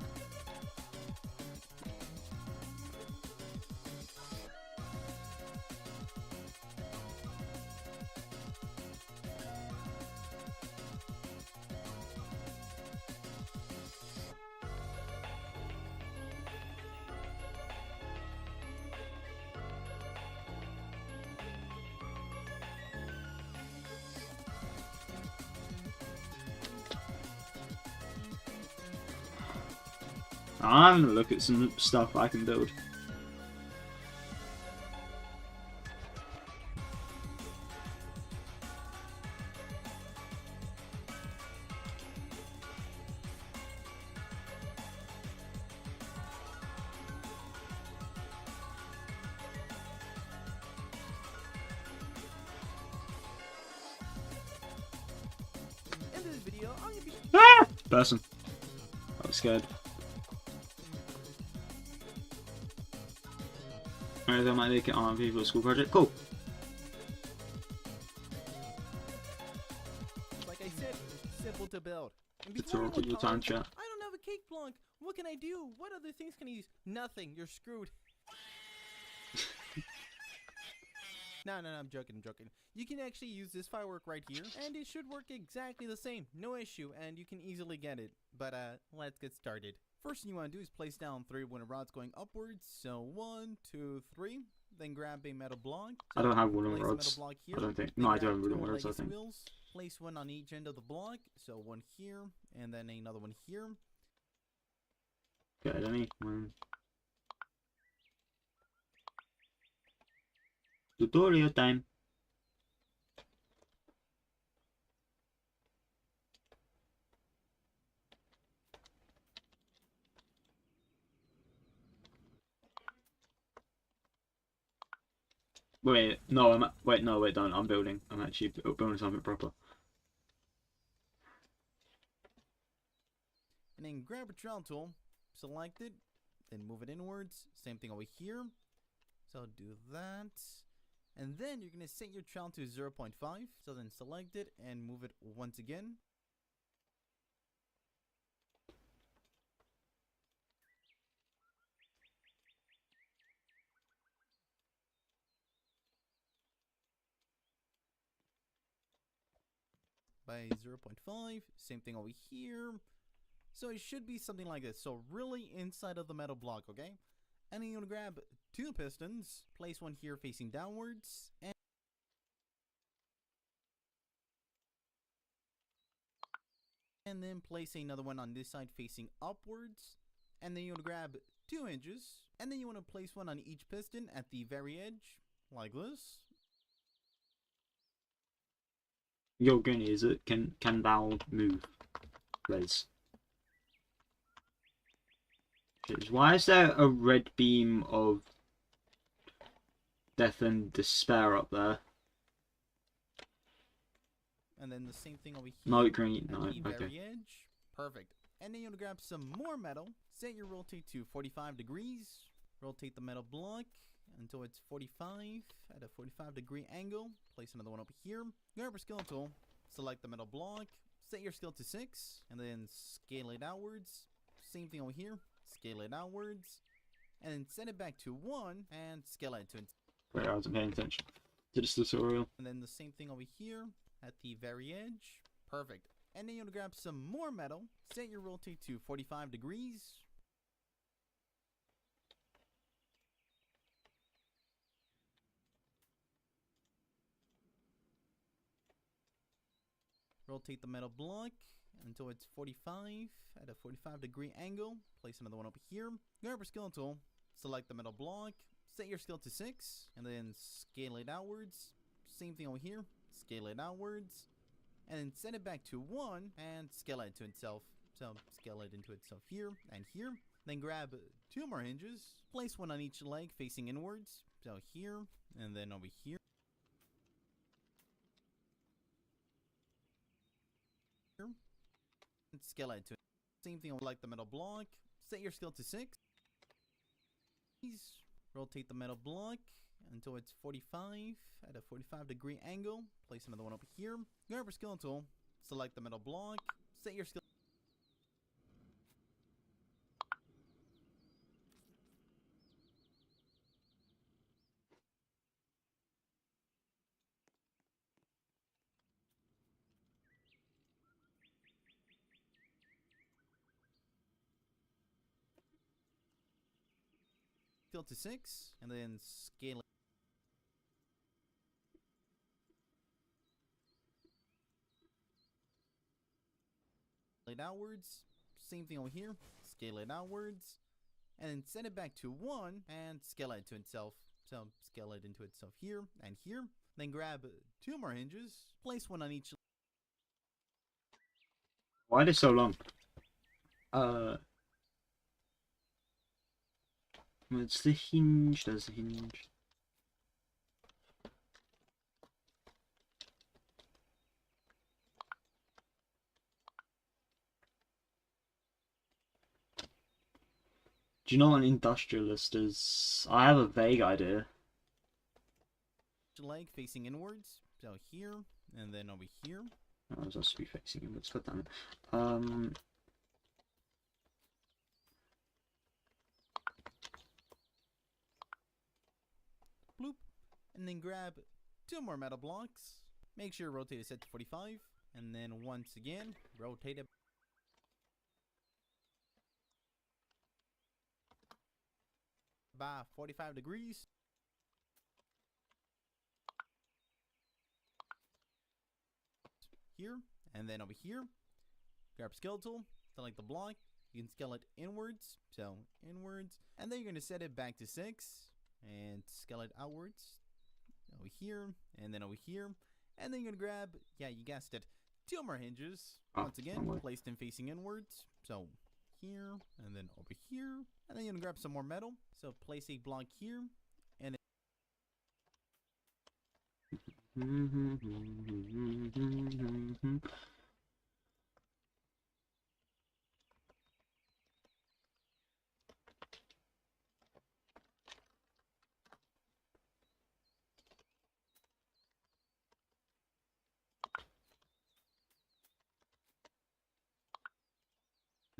I'm gonna look at some stuff I can build. In this video, I'm gonna be Person. I was scared. Alright, I might make it on people school project. Cool. like I said, simple to build. And It's before all anyone your time, comments, chat. I don't have a cake block. What can I do? What other things can I use? Nothing. You're screwed. No, I'm joking, You can actually use this firework right here, and it should work exactly the same. No issue, and you can easily get it. But, let's get started. First thing you want to do is place down 3 wooden rods going upwards. So 1, 2, 3. Then grab a metal block. I don't have wooden Place a rods. metal block here. I don't think. Then No, I do grab have 2 wooden rods, I legacy think. wheels. Place one on each end of the block. So one here, and then another one here. Okay, let me. Tutorial time. Wait, no, wait, don't. I'm building. I'm actually building something proper. And then grab a trowel tool, select it, then move it inwards. Same thing over here. So do that. And then you're going to set your trowel to 0.5. So then select it and move it once again. By 0.5. Same thing over here. So it should be something like this. So really inside of the metal block, okay? And then you're going to grab 2 pistons. Place one here facing downwards. And then place another one on this side facing upwards. And then you want to grab 2 hinges. And then you want to place one on each piston at the very edge. Like this. Yo, Gunny, is it? Can thou move, please? Why is there a red beam of death and despair up there? And then the same thing over here. No, green. At No, the very okay. edge. Perfect. And then you want to grab some more metal. Set your rotate to 45 degrees. Rotate the metal block until it's 45 at a 45-degree angle. Place another one over here. Grab your skill tool. Select the metal block. Set your skill to 6. And then scale it outwards. Same thing over here. Scale it outwards. And then set it back to 1. And scale it to it. Wait, I wasn't paying attention to this tutorial. And then the same thing over here. At the very edge. Perfect. And then you want to grab some more metal. Set your rotate to 45 degrees. Rotate the metal block until it's 45 at a 45-degree angle. Place another one over here. Grab your skill tool. Select the metal block. Set your skill to 6. And then scale it outwards. Same thing over here. Scale it outwards. And then set it back to 1 and scale it to itself. So scale it into itself here and here. Then grab 2 more hinges. Place one on each leg facing inwards. So here and then over here. And scale it to it. Same thing like the metal block. Set your skill to 6. Rotate the metal block until it's 45 at a 45-degree angle. Place another one over here. Grab your skill tool. Select the metal block. Set your skill. Skill to 6, and then scale it outwards. Same thing over here. Scale it outwards, and then set it back to 1, and scale it to itself. So scale it into itself here and here. Then grab 2 more hinges. Place one on each. Why are they so long? What's the hinge? There's a hinge. Do you know what an industrialist is? I have a vague idea. Leg facing inwards. So here, and then over here. Oh, I was supposed to be facing inwards. God damn it. Bloop. And then grab 2 more metal blocks. Make sure rotate is set to 45. And then once again, rotate it by 45 degrees. Here, and then over here. Grab skeletal, select the block. You can scale it inwards, so inwards. And then you're going to set it back to 6. And scale it outwards. Over here, and then over here. And then you're going to grab, yeah, you guessed it, 2 more hinges. Once again, placed them facing inwards. So here, and then over here. And then you're going to grab some more metal. So place a block here. And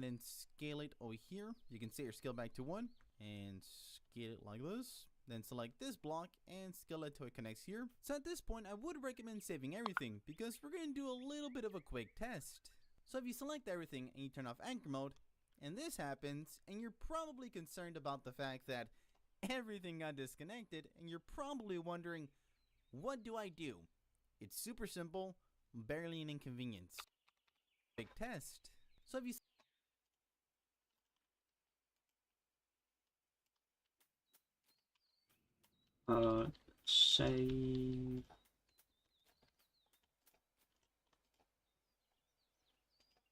then scale it over here. You can set your scale back to 1 and scale it like this. Then select this block and scale it till it connects here. So at this point, I would recommend saving everything because we're going to do a little bit of a quick test. So if you select everything and you turn off anchor mode, and this happens, and you're probably concerned about the fact that everything got disconnected, and you're probably wondering, what do I do? It's super simple, barely an inconvenience. Quick test. So if you save.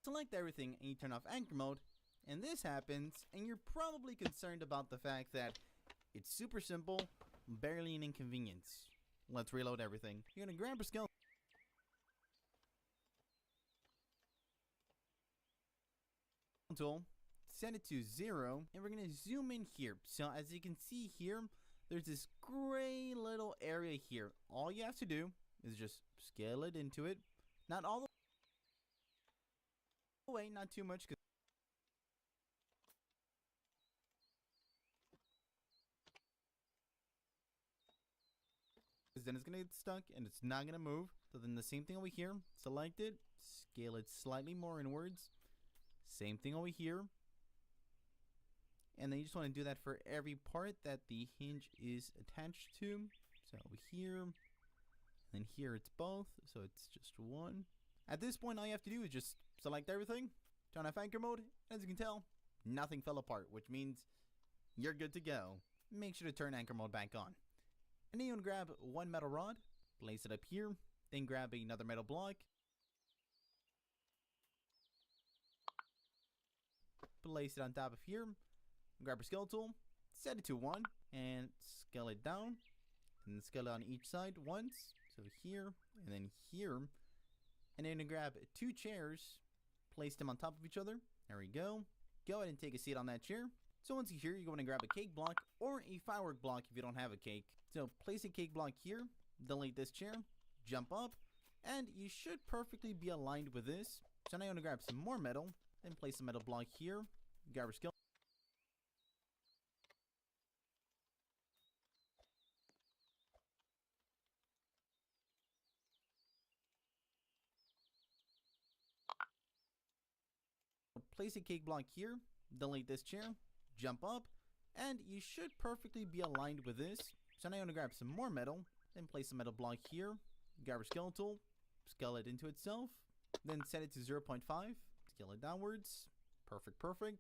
select everything and you turn off anchor mode, and this happens, and you're probably concerned about the fact that it's super simple, barely an inconvenience. Let's reload everything. You're gonna grab your skill tool, set it to 0, and we're gonna zoom in here. So as you can see here, there's this gray little area here. All you have to do is just scale it into it. Not all the way, not too much, because then it's gonna get stuck and it's not gonna move. So then the same thing over here, select it, scale it slightly more inwards. Same thing over here. And then you just want to do that for every part that the hinge is attached to. So over here, and then here it's both, so it's just one. At this point, all you have to do is just select everything, turn off anchor mode. As you can tell, nothing fell apart, which means you're good to go. Make sure to turn anchor mode back on. And then you want to grab 1 metal rod, place it up here, then grab another metal block, place it on top of here, grab your scale tool, set it to 1, and scale it down, and then scale it on each side once, so here, and then here, and then grab 2 chairs, place them on top of each other, there we go, go ahead and take a seat on that chair, So once you're here, you go in and grab a cake block or a firework block if you don't have a cake. So place a cake block here, delete this chair, jump up, and you should perfectly be aligned with this. So now you want to grab some more metal, then place a metal block here, grab your skill. Place a cake block here, delete this chair, jump up, and you should perfectly be aligned with this. So now you want to grab some more metal, then place a metal block here, grab your scale tool, scale it into itself, then set it to 0.5, scale it downwards, perfect,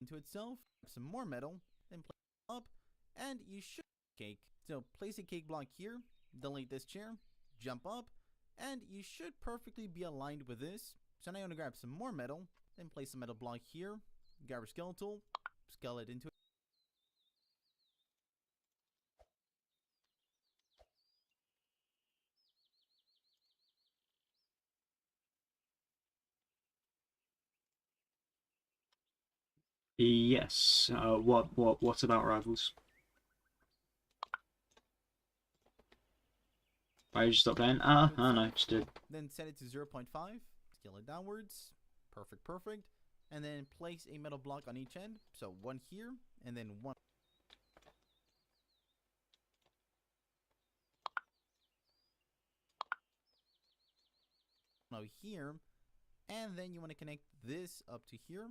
into itself, some more metal, then place it up, and you should cake. So place a cake block here, delete this chair, jump up, and you should perfectly be aligned with this. So now you want to grab some more metal, then place a metal block here, grab your scale tool, scale it into it. Yes. What about rivals? Why did you stop playing? No, just did. Then set it to 0.5, scale it downwards, perfect, and then place a metal block on each end. So one here, and then one over here, and then you want to connect this up to here.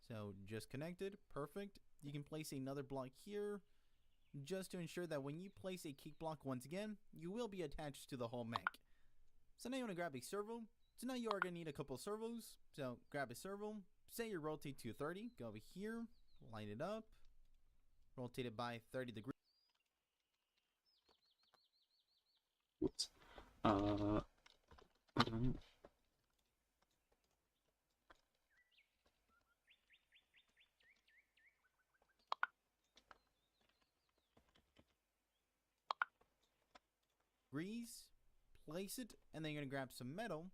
So just connected, perfect. You can place another block here just to ensure that when you place a cake block once again, you will be attached to the whole mech. So now you want to grab a servo. So now you are going to need a couple servos. So grab a servo, say you rotate to 30, go over here, line it up, rotate it by 30 degrees. What? I don't know. Place it, and then you're going to grab some metal.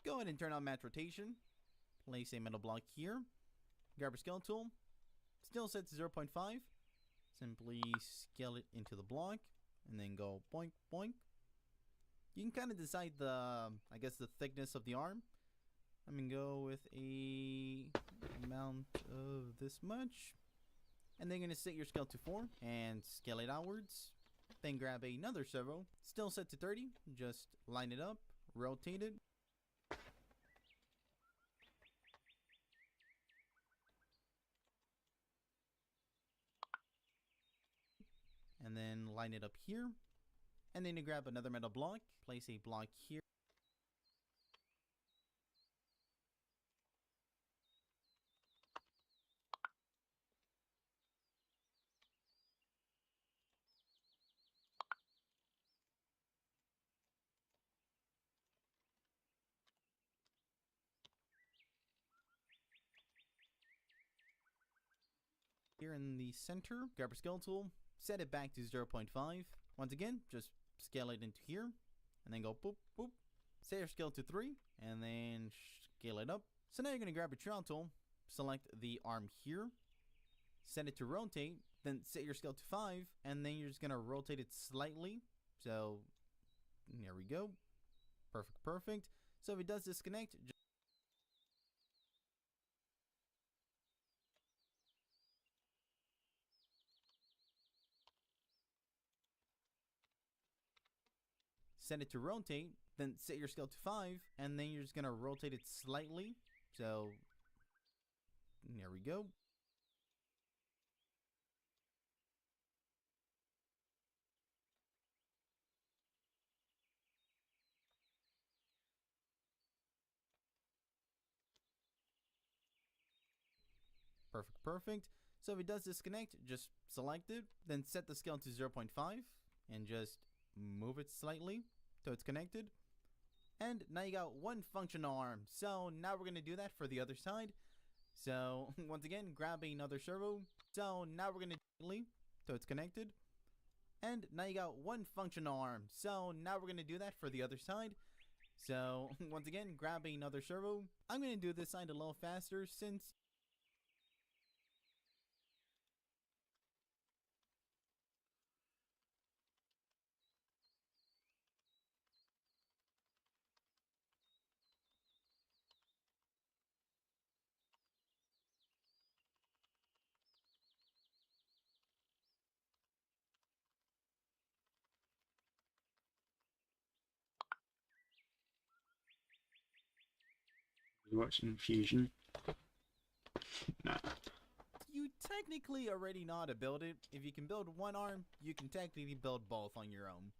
Go ahead and turn on match rotation. Place a metal block here. Grab your scale tool. Still set to 0.5. Simply scale it into the block, and then go boink, boink. You can kind of decide the, the thickness of the arm. I'm going to go with a amount of this much. And then you're going to set your scale to 4 and scale it outwards. Then grab another servo, still set to 30, just line it up, rotate it. And then line it up here. And then you grab another metal block, place a block here. Here in the center, grab your scale tool, set it back to 0.5. Once again, just scale it into here, and then go boop, boop. Set your scale to 3, and then scale it up. So now you're going to grab your trowel tool, select the arm here, set it to rotate, then set your scale to 5, and then you're just going to rotate it slightly. So, there we go. Perfect. So if it does disconnect, set it to rotate, then set your scale to 5, and then you're just going to rotate it slightly. So, there we go. Perfect. So if it does disconnect, just select it, then set the scale to 0.5, and just move it slightly so it's connected. And now you got one functional arm. So now we're going to do that for the other side. So once again, grab another servo. So now we're gonna leave, so it's connected. And now you got one functional arm. So now we're gonna do that for the other side. So once again, grab another servo. I'm gonna do this side a little faster since You watching Fusion? Nah. you technically already know how to build it. If you can build one arm, you can technically build both on your own.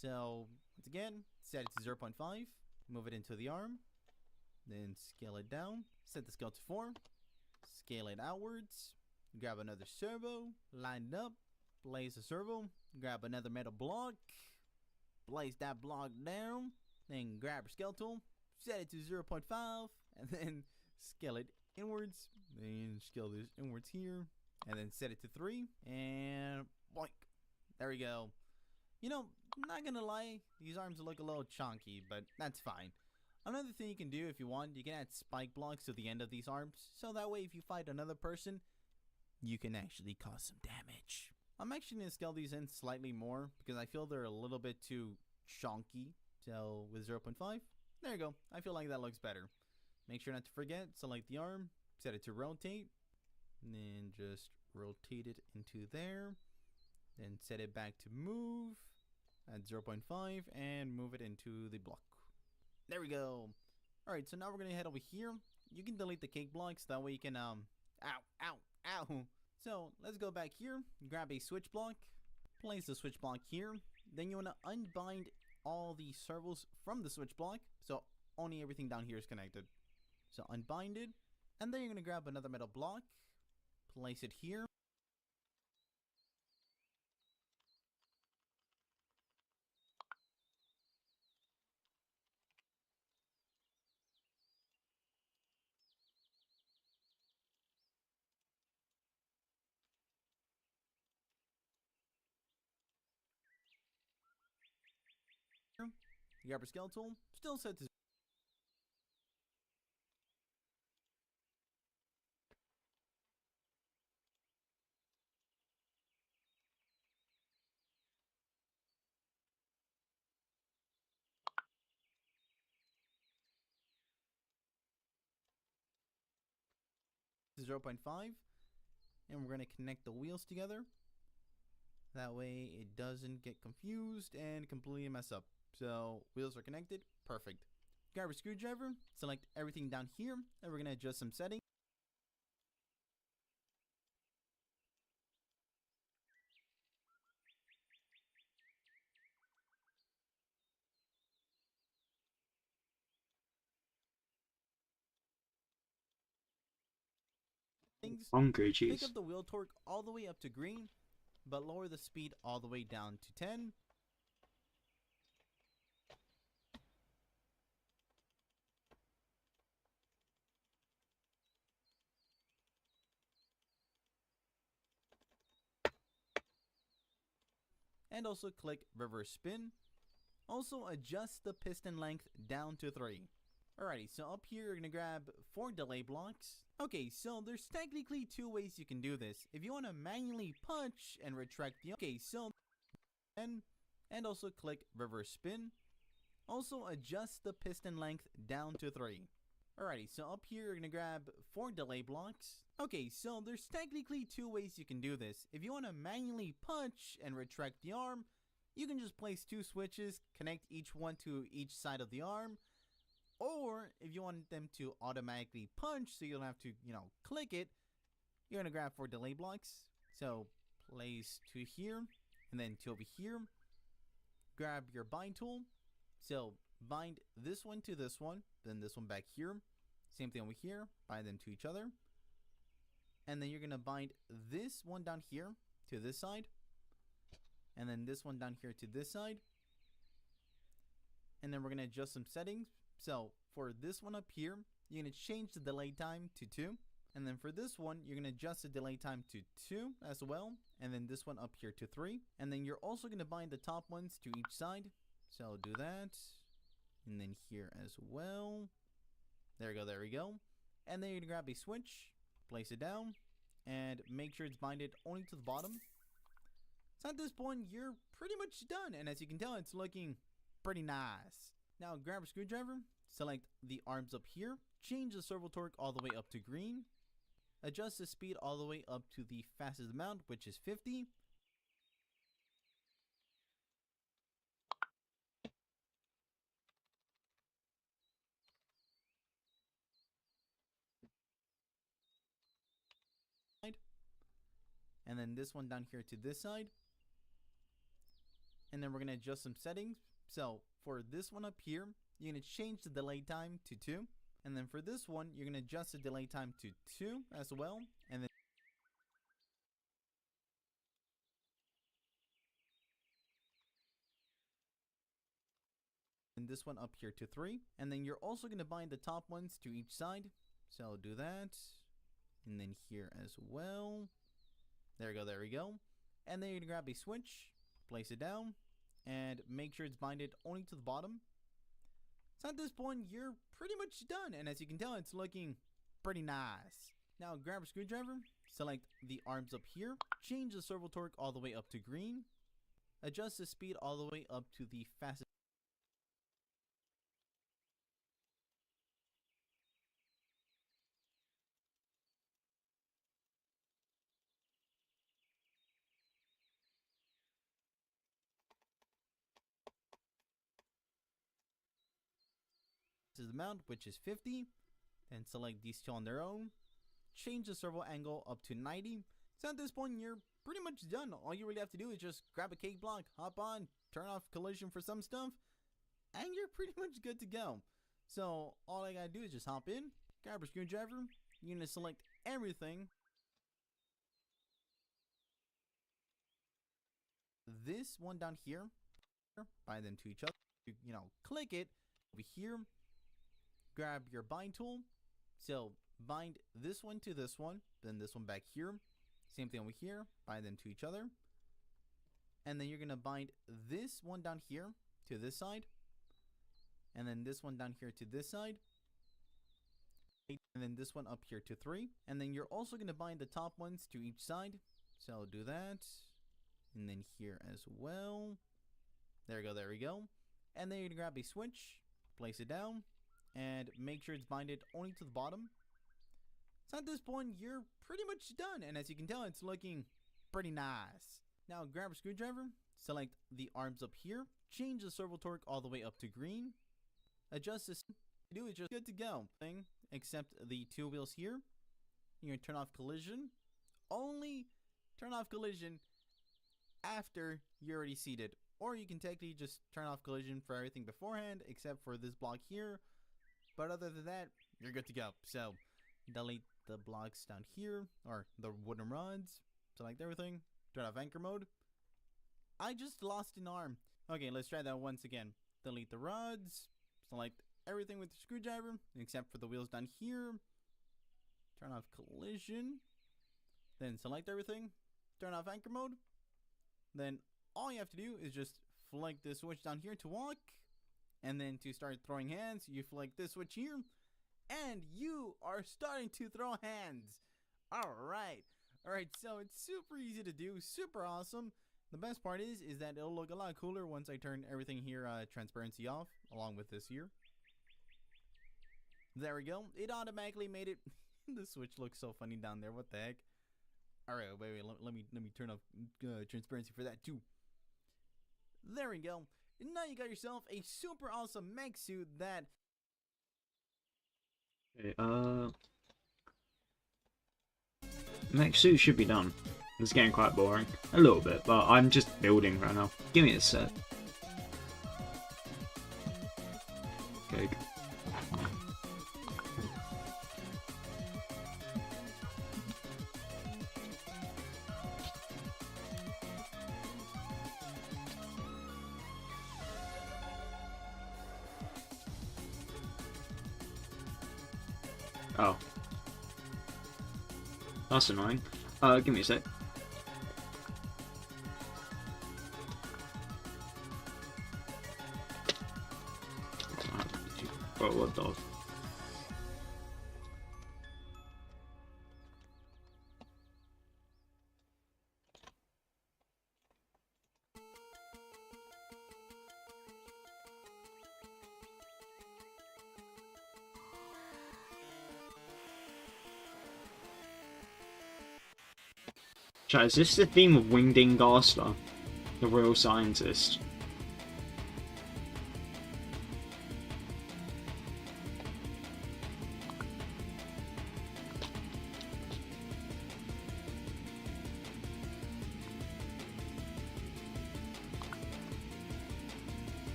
So once again, set it to 0.5, move it into the arm, then scale it down, set the scale to 4, scale it outwards, grab another servo, line it up, place a servo, grab another metal block, place that block down, then grab your scale tool, set it to 0.5, and then scale it inwards, then scale this inwards here, and then set it to 3, and boink. There we go. You know, not gonna lie, these arms look a little chunky, but that's fine. Another thing you can do if you want, you can add spike blocks to the end of these arms, so that way if you fight another person, you can actually cause some damage. I'm actually gonna scale these in slightly more, because I feel they're a little bit too chunky. So with 0.5, there you go. I feel like that looks better. Make sure not to forget, select the arm, set it to rotate, and then just rotate it into there. Then set it back to move at 0.5 and move it into the block. There we go. Alright, so now we're gonna head over here. You can delete the cake blocks, that way you can ow, ow, ow. So let's go back here, grab a switch block, place the switch block here. Then you wanna unbind all the servos from the switch block, so only everything down here is connected. So unbind it, and then you're gonna grab another metal block, place it here. You grab your scale tool, still set to 0.5, and we're going to connect the wheels together. That way it doesn't get confused and completely mess up. So wheels are connected, perfect. Grab a screwdriver, select everything down here, and we're going to adjust some settings. Hungry, Pick jeez. up the wheel torque all the way up to green, but lower the speed all the way down to 10. And also click reverse spin. Also adjust the piston length down to 3. Alrighty, so up here you're going to grab 4 delay blocks. Okay, so there's technically 2 ways you can do this. If you want to manually punch and retract the... Okay, so... And also click reverse spin. Also adjust the piston length down to 3. Alrighty, so up here you're going to grab 4 delay blocks. Okay, so there's technically 2 ways you can do this. If you want to manually punch and retract the arm, you can just place 2 switches, connect each one to each side of the arm. Or if you want them to automatically punch so you don't have to, click it, you're going to grab 4 delay blocks. So place 2 here and then 2 over here. Grab your bind tool. So bind this one to this one, then this one back here. Same thing over here, bind them to each other. And then you're going to bind this one down here to this side. And then this one down here to this side. And then we're going to adjust some settings. So for this one up here, you're going to change the delay time to 2. And then for this one, you're going to adjust the delay time to 2 as well. And then this one up here to 3. And then you're also going to bind the top ones to each side. So I'll do that. And then here as well. There we go, there we go. And then you're going to grab a switch, place it down, and make sure it's binded only to the bottom. So at this point, you're pretty much done. And as you can tell, it's looking pretty nice. Now grab a screwdriver, select the arms up here, change the servo torque all the way up to green. Adjust the speed all the way up to the fastest amount, which is 50. And then this one down here to this side. And then we're going to adjust some settings. So for this one up here, you're going to change the delay time to 2. And then for this one, you're going to adjust the delay time to 2 as well. And then this one up here to 3. And then you're also going to bind the top ones to each side. So I'll do that. And then here as well. There we go, there we go. And then you're going to grab a switch, place it down, and make sure it's binded only to the bottom. So at this point, you're pretty much done. And as you can tell, it's looking pretty nice. Now grab a screwdriver, select the arms up here, change the servo torque all the way up to green. Adjust the speed all the way up to the fastest. Amount, which is 50. Then select these two on their own. Change the servo angle up to 90. So at this point, you're pretty much done. All you really have to do is just grab a cake block, hop on, turn off collision for some stuff, and you're pretty much good to go. So all I gotta do is just hop in, grab a screwdriver. You're gonna select everything. This one down here, bind them to each other. You know, click it over here. Grab your bind tool. So bind this one to this one, then this one back here. Same thing over here. Bind them to each other. And then you're going to bind this one down here to this side. And then this one down here to this side. And then this one up here to 3. And then you're also going to bind the top ones to each side. So I'll do that. And then here as well. There we go, there we go. And then you're going to grab a switch, place it down, and make sure it's binded only to the bottom. So at this point, you're pretty much done. And as you can tell, it's looking pretty nice. Now grab a screwdriver, select the arms up here, change the servo torque all the way up to green. Adjust this. Do is just good to go. Except the two wheels here. You're going to turn off collision. Only turn off collision after you're already seated. Or you can technically just turn off collision for everything beforehand, except for this block here. But other than that, you're good to go. So delete the blocks down here, or the wooden rods. Select everything. Turn off anchor mode. I just lost an arm. Okay, let's try that once again. Delete the rods. Select everything with the screwdriver, except for the wheels down here. Turn off collision. Then select everything. Turn off anchor mode. Then all you have to do is just flick this switch down here to walk. And then to start throwing hands, you flick this switch here. And you are starting to throw hands. Alright. Alright, so it's super easy to do. Super awesome. The best part is that it'll look a lot cooler once I turn everything here transparency off. Along with this here. There we go. It automatically made it. The switch looks so funny down there. What the heck? Alright, wait. Let me turn off transparency for that too. There we go. And now you got yourself a super awesome mech suit that... Okay, mech suit should be done. It's getting quite boring. A little bit, but I'm just building right now. Give me a set. Okay. Oh. That's annoying. Give me a sec. Oh, what dog? Chat, is this the theme of Wingding Garster, the royal scientist?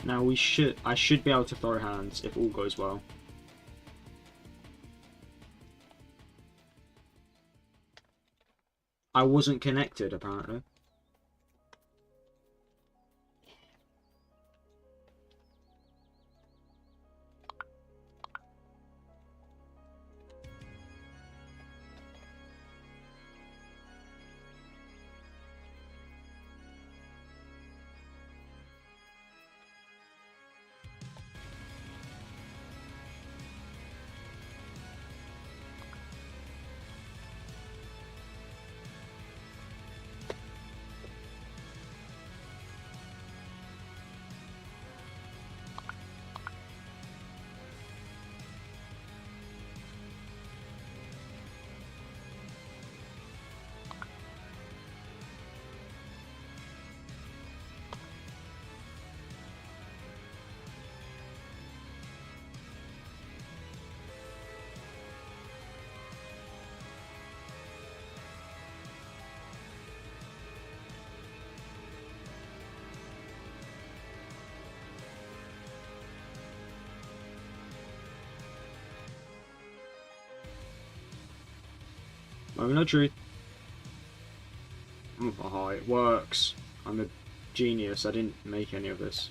Now I should be able to throw hands if all goes well. I wasn't connected apparently. Moment of truth. Oh, it works. I'm a genius. I didn't make any of this.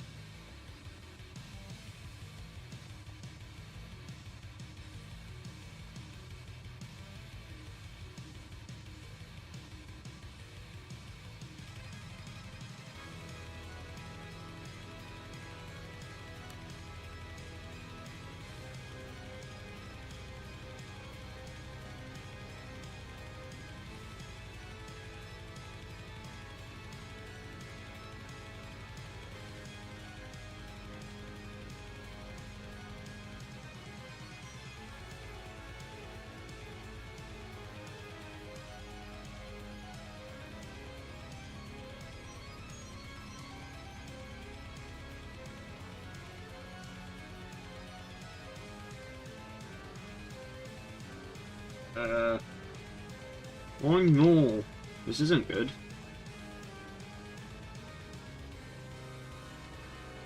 One more. This isn't good.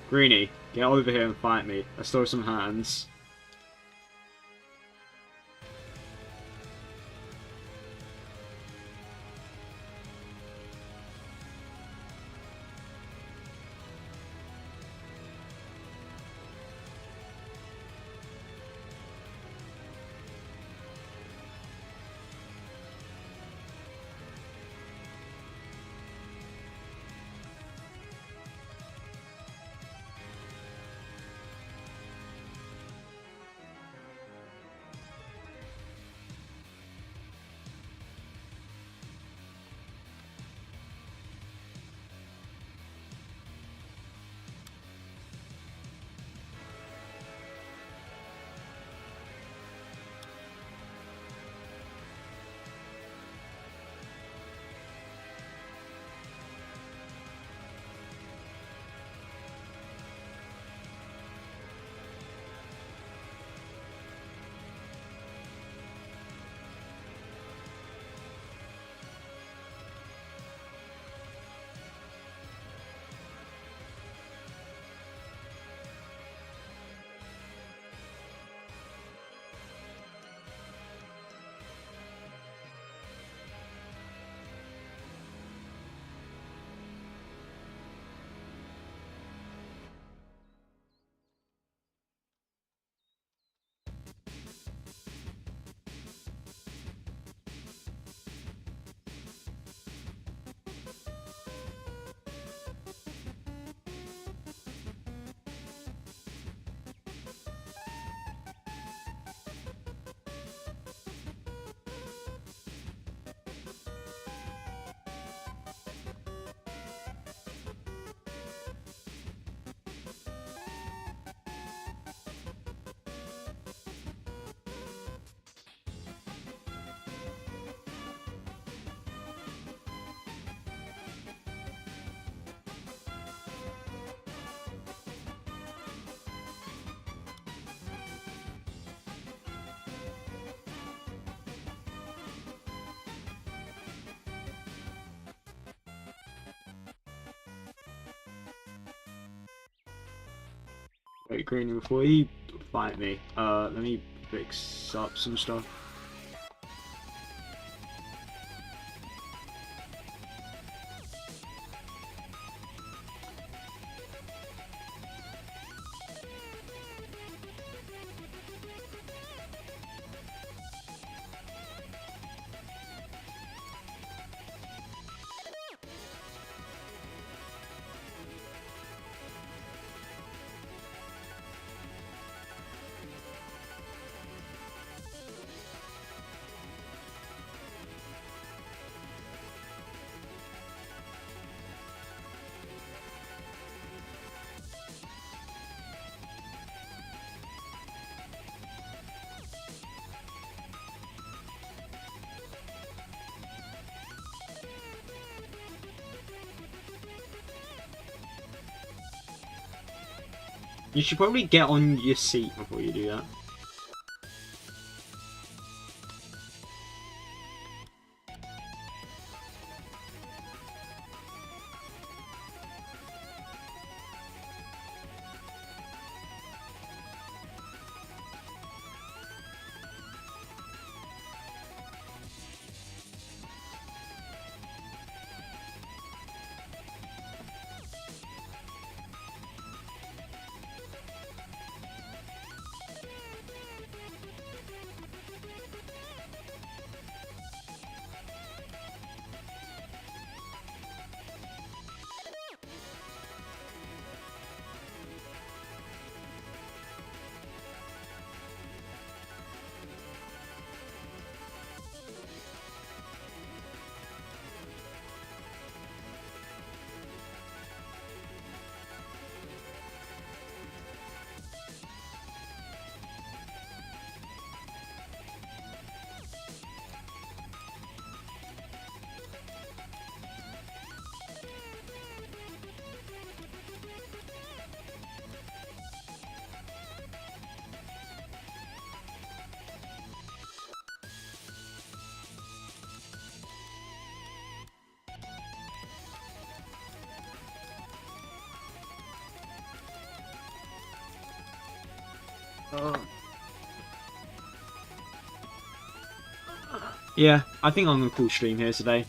Greenie, get over here and fight me. Let's throw some hands. Wait, Greenie, before you fight me, let me fix up some stuff. You should probably get on your seat before you do that. Yeah, I think I'm gonna call stream here today.